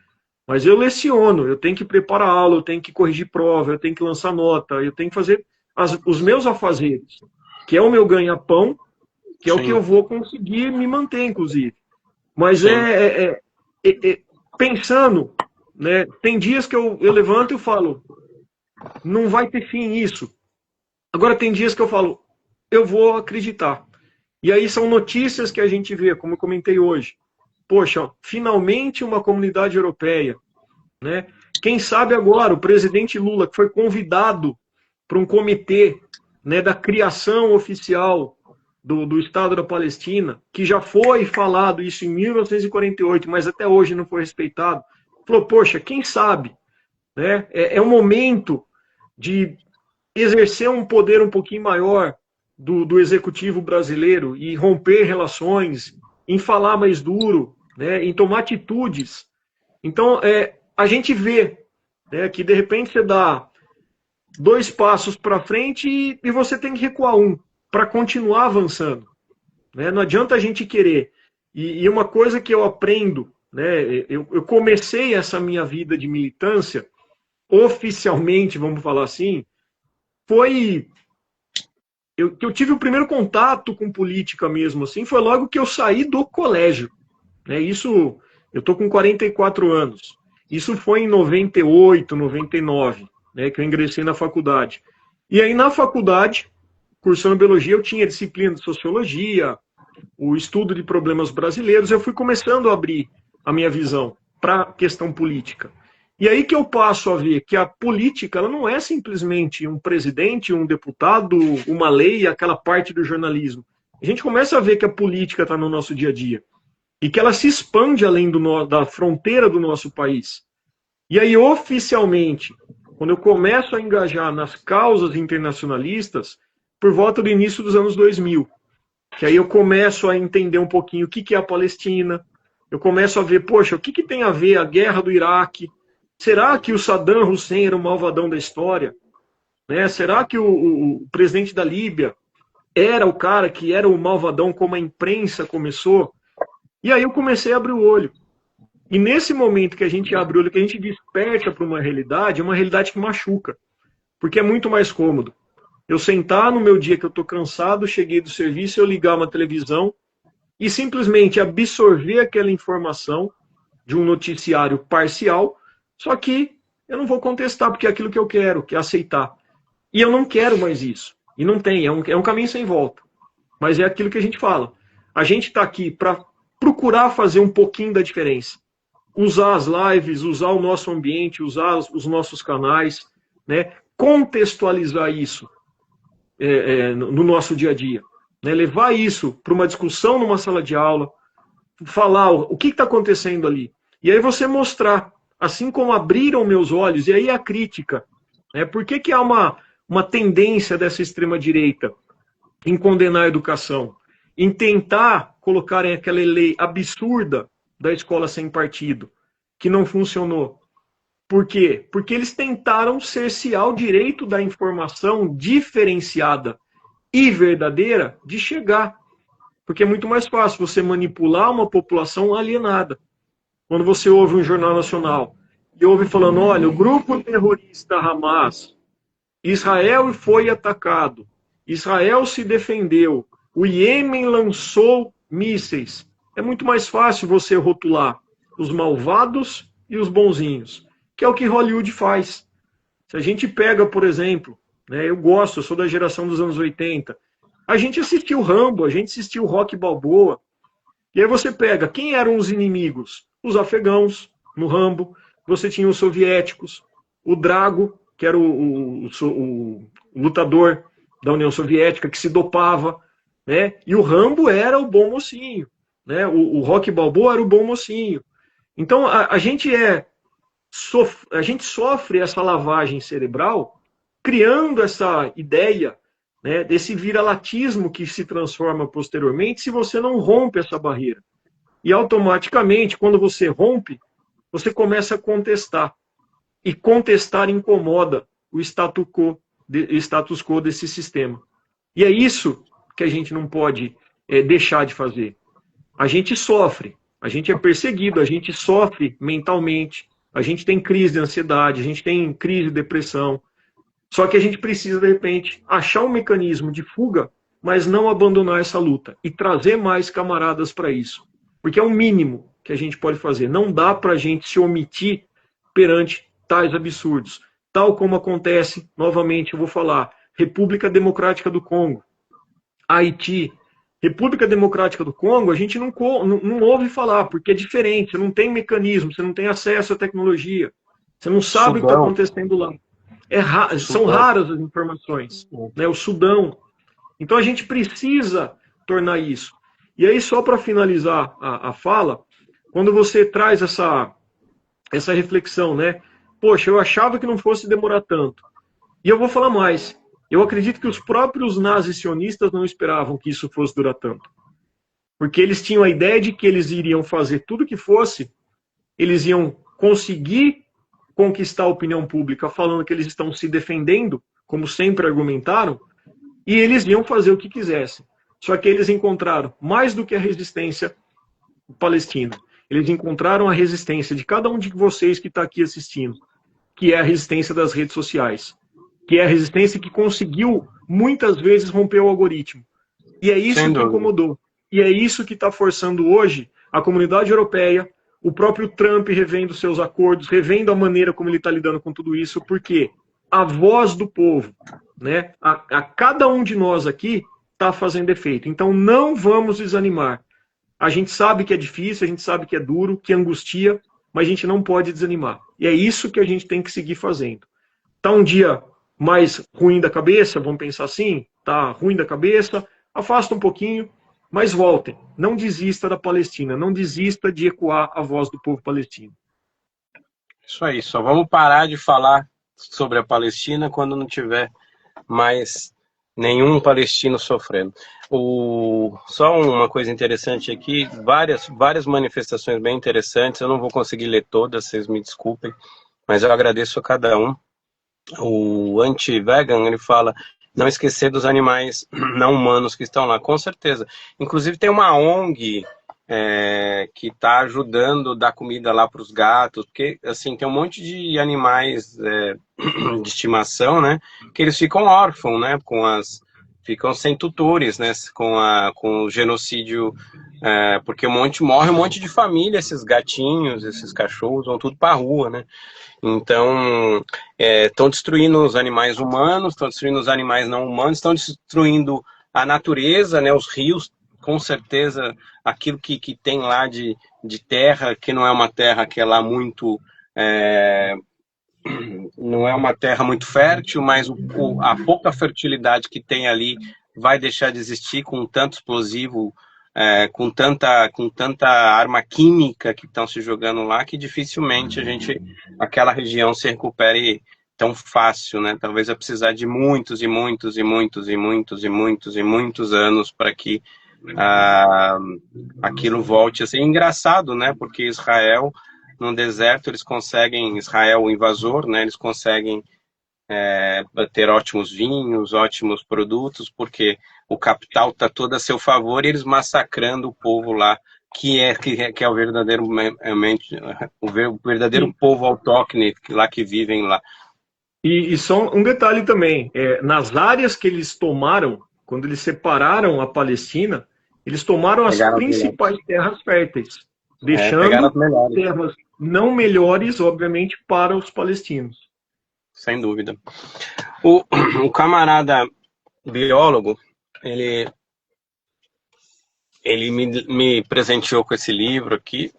B: mas eu leciono, eu tenho que preparar aula, eu tenho que corrigir prova, eu tenho que lançar nota, eu tenho que fazer os meus afazeres, que é o meu ganha-pão, que é o que eu vou conseguir me manter, inclusive. Mas pensando, né, tem dias que eu levanto e falo: não vai ter fim isso. Agora tem dias que eu falo: eu vou acreditar. E aí são notícias que a gente vê, como eu comentei hoje. Poxa, finalmente uma comunidade europeia. Né? Quem sabe agora o presidente Lula, que foi convidado para um comitê né, da criação oficial do Estado da Palestina, que já foi falado isso em 1948, mas até hoje não foi respeitado, falou, poxa, quem sabe, né, é um momento de exercer um poder um pouquinho maior do executivo brasileiro e romper relações, em falar mais duro, né, em tomar atitudes. Então, a gente vê, né, que de repente você dá 2 passos para frente e você tem que recuar um para continuar avançando. Né? Não adianta a gente querer. E uma coisa que eu aprendo, né, eu comecei essa minha vida de militância, oficialmente, vamos falar assim, foi que eu tive o primeiro contato com política mesmo, assim, foi logo que eu saí do colégio. Né? Isso, eu estou com 44 anos. Isso foi em 98, 99, né, que eu ingressei na faculdade. E aí, na faculdade, cursando biologia, eu tinha disciplina de sociologia, o estudo de problemas brasileiros, eu fui começando a abrir a minha visão para a questão política. E aí que eu passo a ver que a política ela não é simplesmente um presidente, um deputado, uma lei, aquela parte do jornalismo. A gente começa a ver que a política está no nosso dia a dia e que ela se expande além da fronteira do nosso país. E aí, oficialmente, quando eu começo a engajar nas causas internacionalistas, por volta do início dos anos 2000, que aí eu começo a entender um pouquinho o que é a Palestina, eu começo a ver, poxa, o que tem a ver a guerra do Iraque? Será que o Saddam Hussein era o malvadão da história? Né? Será que o presidente da Líbia era o cara que era o malvadão como a imprensa começou? E aí eu comecei a abrir o olho. E nesse momento que a gente abre o olho, que a gente desperta para uma realidade, é uma realidade que machuca. Porque é muito mais cômodo. Eu sentar no meu dia que eu estou cansado, cheguei do serviço, eu ligar uma televisão e simplesmente absorver aquela informação de um noticiário parcial, só que eu não vou contestar, porque é aquilo que eu quero, que é aceitar. E eu não quero mais isso. E não tem, é um caminho sem volta. Mas é aquilo que a gente fala. A gente está aqui para procurar fazer um pouquinho da diferença. Usar as lives, usar o nosso ambiente, usar os nossos canais, né? Contextualizar isso no nosso dia a dia. Né? Levar isso para uma discussão numa sala de aula, falar o que está acontecendo ali. E aí você mostrar, assim como abriram meus olhos, e aí a crítica. Né? Por que há uma tendência dessa extrema-direita em condenar a educação? Em tentar colocarem aquela lei absurda da escola sem partido, que não funcionou. Por quê? Porque eles tentaram cercear o direito da informação diferenciada e verdadeira de chegar. Porque é muito mais fácil você manipular uma população alienada. Quando você ouve um jornal nacional e ouve falando, olha, o grupo terrorista Hamas, Israel foi atacado, Israel se defendeu, o Iêmen lançou mísseis. É muito mais fácil você rotular os malvados e os bonzinhos, que é o que Hollywood faz. Se a gente pega, por exemplo, né, eu sou da geração dos anos 80, a gente assistiu Rambo, a gente assistiu Rocky Balboa, e aí você pega, quem eram os inimigos? Os afegãos, no Rambo, você tinha os soviéticos, o Drago, que era o lutador da União Soviética, que se dopava, né? E o Rambo era o bom mocinho, né? O Rocky Balboa era o bom mocinho. Então, a gente sofre essa lavagem cerebral, criando essa ideia, né, desse viralatismo que se transforma posteriormente se você não rompe essa barreira. E automaticamente, quando você rompe, você começa a contestar. E contestar incomoda o status quo desse sistema. E é isso que a gente não pode deixar de fazer. A gente sofre, a gente é perseguido, a gente sofre mentalmente, a gente tem crise de ansiedade, a gente tem crise de depressão. Só que a gente precisa, de repente, achar um mecanismo de fuga, mas não abandonar essa luta e trazer mais camaradas para isso. Porque é o mínimo que a gente pode fazer. Não dá para a gente se omitir perante tais absurdos. Tal como acontece, novamente eu vou falar, República Democrática do Congo, Haiti. República Democrática do Congo, a gente não ouve falar, porque é diferente, você não tem mecanismo, você não tem acesso à tecnologia, você não sabe o que está acontecendo lá. São raras as informações, né? O Sudão. Então a gente precisa tornar isso. E aí, só para finalizar a fala, quando você traz essa reflexão, né? Poxa, eu achava que não fosse demorar tanto. E eu vou falar mais. Eu acredito que os próprios nazis sionistas não esperavam que isso fosse durar tanto. Porque eles tinham a ideia de que eles iriam fazer tudo que fosse, eles iam conseguir conquistar a opinião pública falando que eles estão se defendendo, como sempre argumentaram, e eles iam fazer o que quisessem. Só que eles encontraram mais do que a resistência palestina. Eles encontraram a resistência de cada um de vocês que está aqui assistindo, que é a resistência das redes sociais, que é a resistência que conseguiu, muitas vezes, romper o algoritmo. E é isso que incomodou. E é isso que está forçando hoje a comunidade europeia, o próprio Trump revendo seus acordos, revendo a maneira como ele está lidando com tudo isso, porque a voz do povo, né, a cada um de nós aqui, está fazendo efeito. Então não vamos desanimar. A gente sabe que é difícil, a gente sabe que é duro, que angustia, mas a gente não pode desanimar. E é isso que a gente tem que seguir fazendo. Tá um dia mais ruim da cabeça, vamos pensar assim, tá ruim da cabeça, afasta um pouquinho, mas voltem. Não desista da Palestina, não desista de ecoar a voz do povo palestino.
A: Isso aí, só vamos parar de falar sobre a Palestina quando não tiver mais nenhum palestino sofrendo. Só uma coisa interessante aqui, várias manifestações bem interessantes, eu não vou conseguir ler todas, vocês me desculpem, mas eu agradeço a cada um. O anti-vegan, ele fala, não esquecer dos animais não humanos que estão lá, com certeza. Inclusive tem uma ONG que está ajudando a dar comida lá para os gatos, porque assim, tem um monte de animais de estimação, né, que eles ficam órfãos, né, ficam sem tutores, né, com o genocídio, porque morre um monte de família, esses gatinhos, esses cachorros vão tudo para a rua, né. Então, estão destruindo os animais humanos, estão destruindo os animais não humanos, estão destruindo a natureza, né, os rios, com certeza, aquilo que tem lá de terra, que não é uma terra que é lá muito... não é uma terra muito fértil, mas a pouca fertilidade que tem ali vai deixar de existir com tanto explosivo, com tanta arma química que estão se jogando lá, que dificilmente aquela região se recupere tão fácil, né? Talvez vai precisar de muitos e muitos e muitos e muitos e muitos e muitos anos para que aquilo volte a ser engraçado, né? Porque Israel, no deserto, eles conseguem, Israel, o invasor, né? Eles conseguem ter ótimos vinhos, ótimos produtos, porque o capital está todo a seu favor e eles massacrando o povo lá, que é o verdadeiro povo autóctone lá que vivem lá.
B: E só um detalhe também, nas áreas que eles tomaram, quando eles separaram a Palestina, eles tomaram as principais terras férteis, deixando terras não melhores, obviamente, para os palestinos.
A: Sem dúvida. O camarada biólogo, ele me presenteou com esse livro aqui,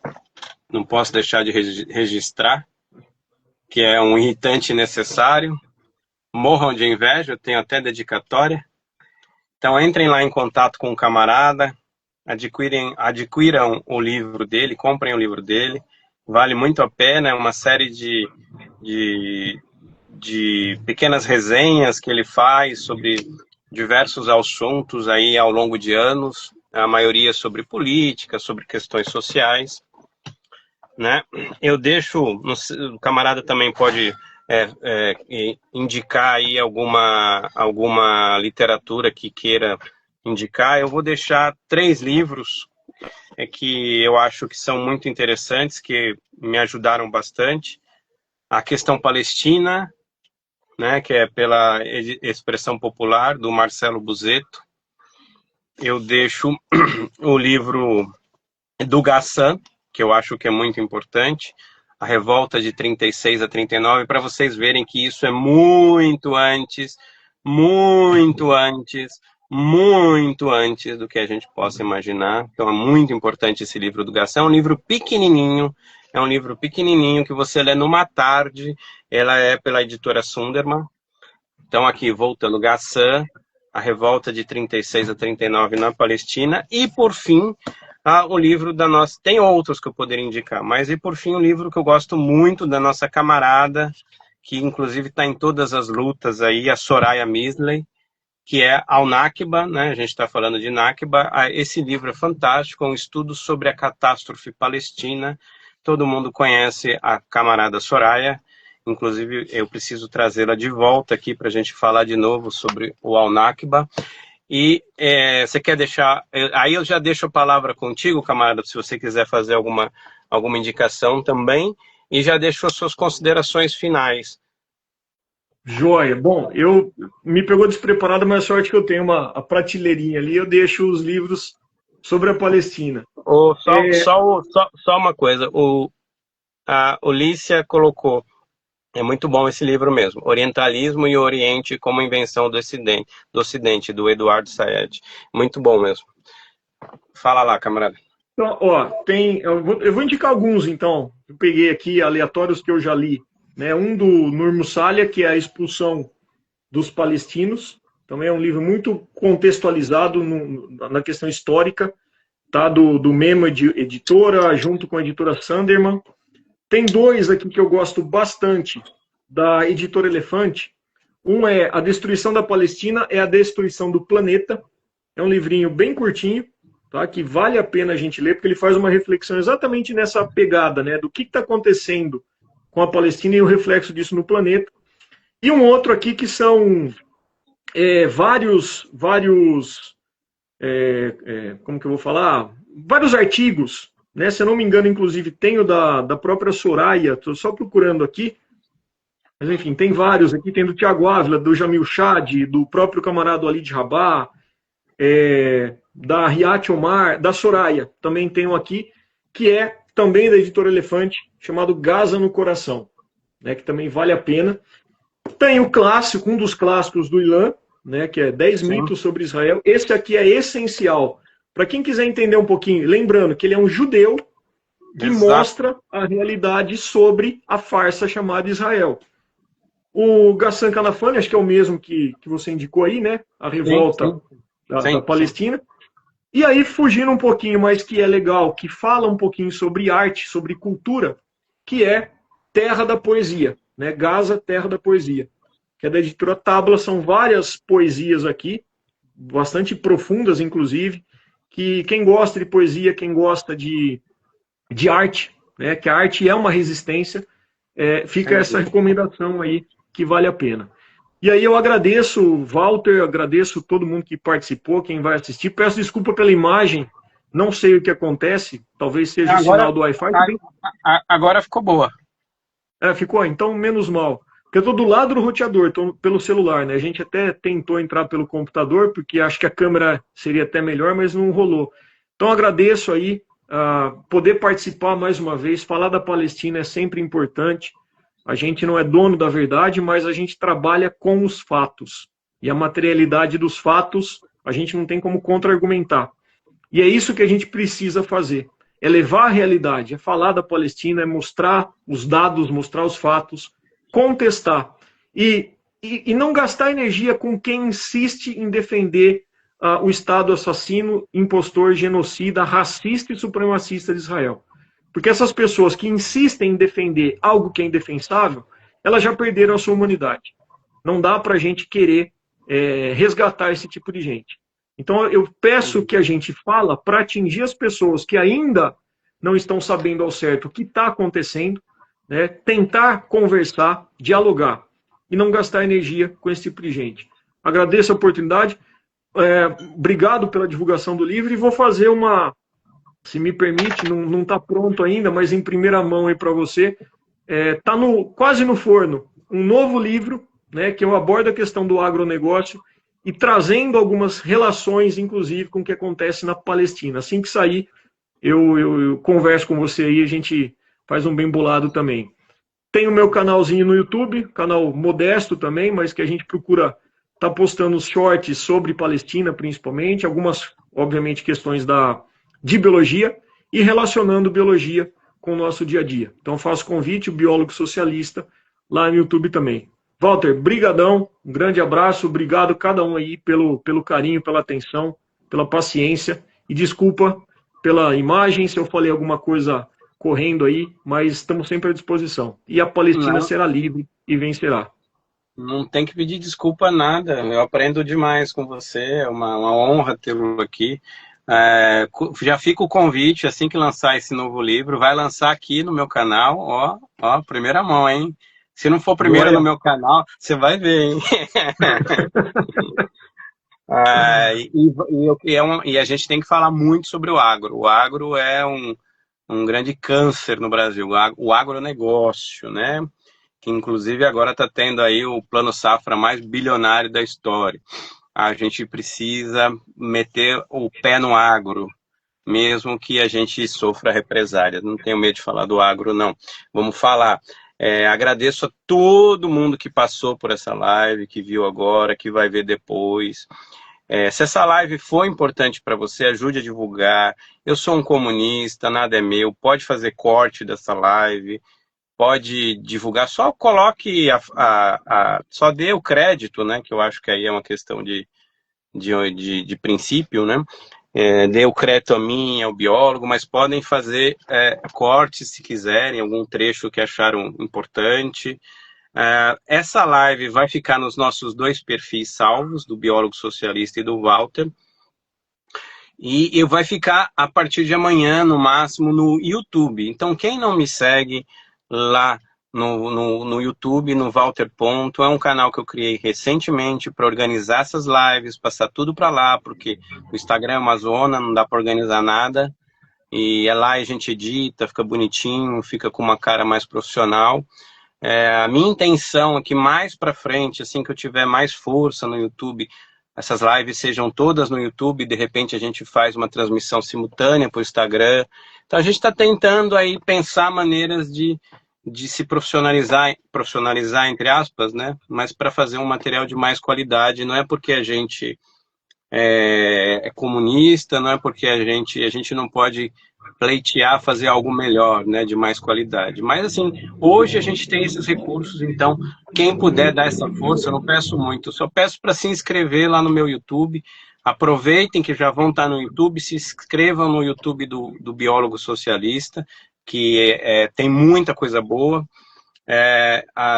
A: não posso deixar de registrar, que é um irritante necessário. Morram de inveja, eu tenho até dedicatória. Então entrem lá em contato com o camarada, adquiram o livro dele, comprem o livro dele, vale muito a pena, é uma série de pequenas resenhas que ele faz sobre diversos assuntos aí ao longo de anos, a maioria sobre política, sobre questões sociais, né? Eu deixo, o camarada também pode indicar aí alguma literatura que queira indicar. Eu vou deixar 3 livros que eu acho que são muito interessantes, que me ajudaram bastante. A Questão Palestina, né, que é pela expressão popular, do Marcelo Buzetto. Eu deixo o livro do Gassan, que eu acho que é muito importante, A Revolta de 36 a 39, para vocês verem que isso é muito antes do que a gente possa imaginar. Então é muito importante esse livro do Gassan, é um livro pequenininho, É um livro pequenininho que você lê numa tarde. Ela é pela editora Sunderman. Então, aqui, voltando, Ghassan, a revolta de 36 a 39 na Palestina. E, por fim, o livro da nossa... Tem outros que eu poderia indicar, mas, e por fim, um livro que eu gosto muito da nossa camarada, que, inclusive, está em todas as lutas aí, a Soraya Misley, que é Al-Nakba, né? A gente está falando de Nakba. Esse livro é fantástico, é um estudo sobre a catástrofe palestina. Todo mundo conhece a camarada Soraya. Inclusive, eu preciso trazê-la de volta aqui para a gente falar de novo sobre o Al-Nakba. E você quer deixar... Aí eu já deixo a palavra contigo, camarada, se você quiser fazer alguma indicação também. E já deixo as suas considerações finais.
B: Joia. Bom, eu me pegou despreparado, mas a sorte que eu tenho a prateleirinha ali, eu deixo os livros sobre a Palestina.
A: Só uma coisa, a Olícia colocou, é muito bom esse livro mesmo, Orientalismo e Oriente como Invenção do Ocidente, do Eduardo Said. Muito bom mesmo. Fala lá, camarada.
B: Então, eu vou indicar alguns, então. Eu peguei aqui aleatórios que eu já li. Né? Um do Nur Musalia, que é a expulsão dos palestinos. Também é um livro muito contextualizado na questão histórica. Tá? Do Memo Editora, junto com a editora Sunderman. Tem dois aqui que eu gosto bastante, da editora Elefante. Um é A Destruição da Palestina, é a Destruição do Planeta. É um livrinho bem curtinho, tá? Que vale a pena a gente ler, porque ele faz uma reflexão exatamente nessa pegada, né? Do que está acontecendo com a Palestina e o reflexo disso no planeta. E um outro aqui que são vários como que eu vou falar? Vários artigos, né? Se eu não me engano, inclusive, tem o da própria Soraya, estou só procurando aqui, mas enfim, tem vários aqui, tem do Tiago Ávila, do Jamil Chad, do próprio camarada Ali de Rabah, da Riat Omar, da Soraya, também tem um aqui, que é também da editora Elefante, chamado Gaza no Coração, né, que também vale a pena. Tem o clássico, um dos clássicos do Ilan, né, que é 10 mitos sobre Israel. Esse aqui é essencial. Para quem quiser entender um pouquinho, lembrando que ele é um judeu que mostra a realidade sobre a farsa chamada Israel. O Ghassan Kanafani, acho que é o mesmo que você indicou aí, né? A revolta da Palestina. E aí, fugindo um pouquinho, mas que é legal, que fala um pouquinho sobre arte, sobre cultura, que é Terra da Poesia, né? Gaza, Terra da Poesia, que é da editora Tábula. São várias poesias aqui, bastante profundas, inclusive, que quem gosta de poesia, quem gosta de arte, né? Que a arte é uma resistência, fica essa recomendação aí, que vale a pena. E aí eu agradeço, Walter, agradeço todo mundo que participou, quem vai assistir. Peço desculpa pela imagem, não sei o que acontece, talvez seja o sinal do Wi-Fi.
A: Agora ficou boa.
B: Ficou? Então menos mal. Porque eu estou do lado do roteador, estou pelo celular, né? A gente até tentou entrar pelo computador, porque acho que a câmera seria até melhor, mas não rolou. Então agradeço aí, poder participar mais uma vez. Falar da Palestina é sempre importante. A gente não é dono da verdade, mas a gente trabalha com os fatos. E a materialidade dos fatos, a gente não tem como contra-argumentar. E é isso que a gente precisa fazer. É levar a realidade, é falar da Palestina, é mostrar os dados, mostrar os fatos, contestar. E não gastar energia com quem insiste em defender o Estado assassino, impostor, genocida, racista e supremacista de Israel. Porque essas pessoas que insistem em defender algo que é indefensável, elas já perderam a sua humanidade. Não dá para a gente querer resgatar esse tipo de gente. Então eu peço que a gente fala para atingir as pessoas que ainda não estão sabendo ao certo o que está acontecendo, né? Tentar conversar, dialogar e não gastar energia com esse tipo de gente. Agradeço a oportunidade, obrigado pela divulgação do livro e vou fazer se me permite, não está pronto ainda, mas em primeira mão aí para você, está quase no forno, um novo livro, né, que eu abordo a questão do agronegócio e trazendo algumas relações, inclusive, com o que acontece na Palestina. Assim que sair, eu converso com você aí, a gente faz um bem bolado também. Tem o meu canalzinho no YouTube, canal modesto também, mas que a gente procura estar postando os shorts sobre Palestina, principalmente, algumas, obviamente, questões de biologia e relacionando biologia com o nosso dia a dia. Então faço convite, o Biólogo Socialista, lá no YouTube também. Walter, brigadão, um grande abraço, obrigado a cada um aí pelo carinho, pela atenção, pela paciência, e desculpa pela imagem, se eu falei alguma coisa correndo aí, mas estamos sempre à disposição. E a Palestina
A: Não,
B: será livre e vencerá.
A: não tem que pedir desculpa nada. Eu aprendo demais com você. É uma honra tê-lo aqui. Já fica o convite, assim que lançar esse novo livro, vai lançar aqui no meu canal, ó, primeira mão, hein? Se não for primeiro no
B: Glória.
A: meu canal, você vai ver, hein? E a gente tem que falar muito sobre o agro. O agro é um grande câncer no Brasil, o agronegócio, né? Que inclusive agora está tendo aí o plano safra mais bilionário da história. A gente precisa meter o pé no agro, mesmo que a gente sofra represália. Não tenho medo de falar do agro, não. Vamos falar. Agradeço a todo mundo que passou por essa live, que viu agora, que vai ver depois. Se essa live for importante para você, ajude a divulgar. Eu sou um comunista, nada é meu. Pode fazer corte dessa live, pode divulgar. Só coloque, só dê o crédito, né? Que eu acho que aí é uma questão de princípio, né? Dê o crédito a mim, ao biólogo, mas podem fazer cortes se quiserem, algum trecho que acharam importante. Essa live vai ficar nos nossos 2 perfis salvos, do Biólogo Socialista e do Walter, e vai ficar a partir de amanhã, no máximo, no YouTube. Então, quem não me segue lá no YouTube, no Walter Ponto, é um canal que eu criei recentemente para organizar essas lives, passar tudo para lá, porque o Instagram é uma zona, não dá para organizar nada, e lá a gente edita, fica bonitinho, fica com uma cara mais profissional. A minha intenção é que mais para frente, assim que eu tiver mais força no YouTube, essas lives sejam todas no YouTube, de repente a gente faz uma transmissão simultânea para o Instagram. Então a gente está tentando aí pensar maneiras de se profissionalizar entre aspas, né? Mas para fazer um material de mais qualidade. Não é porque a gente é comunista, não é porque a gente não pode pleitear fazer algo melhor, né, de mais qualidade. Mas, assim, hoje a gente tem esses recursos, então, quem puder dar essa força, eu não peço muito, eu só peço para se inscrever lá no meu YouTube. Aproveitem que já vão estar no YouTube, se inscrevam no YouTube do Biólogo Socialista, que tem muita coisa boa.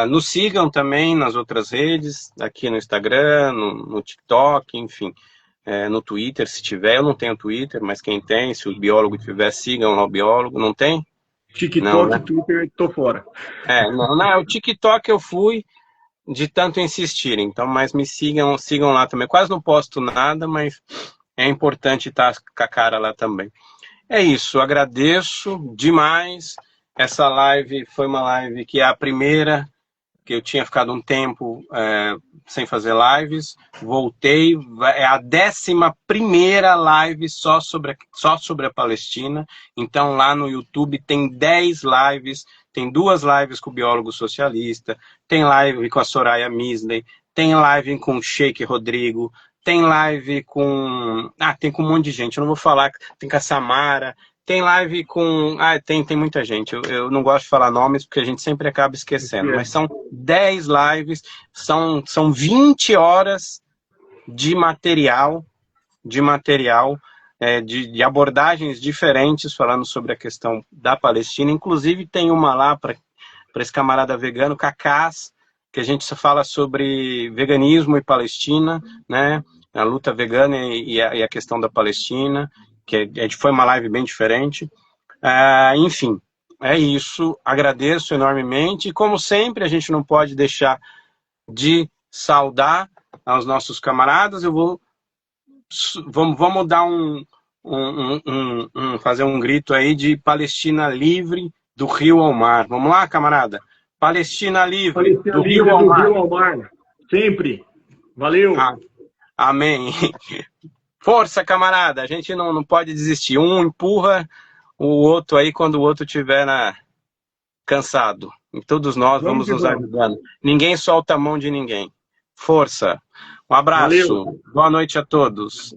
A: Nos sigam também nas outras redes, aqui no Instagram, no TikTok, enfim. No Twitter, se tiver. Eu não tenho Twitter, mas quem tem, se o biólogo tiver, sigam lá o biólogo. Não tem?
B: TikTok,
A: não, né?
B: Twitter, tô fora.
A: Não, o TikTok eu fui de tanto insistir, então, mas me sigam lá também. Quase não posto nada, mas é importante estar com a cara lá também. É isso, agradeço demais. Essa live foi uma live que é a primeira, que eu tinha ficado um tempo sem fazer lives, voltei, é a 11ª live só sobre a Palestina. Então lá no YouTube tem 10 lives, tem 2 lives com o Biólogo Socialista, tem live com a Soraya Misley, tem live com o Sheik Rodrigo, tem live com... tem com um monte de gente, eu não vou falar, tem com a Samara, tem live com... tem muita gente. Eu não gosto de falar nomes porque a gente sempre acaba esquecendo. Mas são 10 lives, são 20 horas de material, de abordagens diferentes falando sobre a questão da Palestina. Inclusive tem uma lá para esse camarada vegano, Cacás, que a gente fala sobre veganismo e Palestina, né? A luta vegana e a questão da Palestina, que foi uma live bem diferente. Enfim, é isso. Agradeço enormemente. E, como sempre, a gente não pode deixar de saudar aos nossos camaradas. Vamos dar fazer um grito aí de Palestina livre do rio ao mar. Vamos lá, camarada? Palestina livre do rio ao mar.
B: Sempre. Valeu.
A: Amém. Força, camarada, a gente não pode desistir. Um empurra o outro aí quando o outro estiver cansado. E todos nós vamos nos ajudando. Ninguém solta a mão de ninguém. Força. Um abraço.
B: Valeu.
A: Boa noite a todos.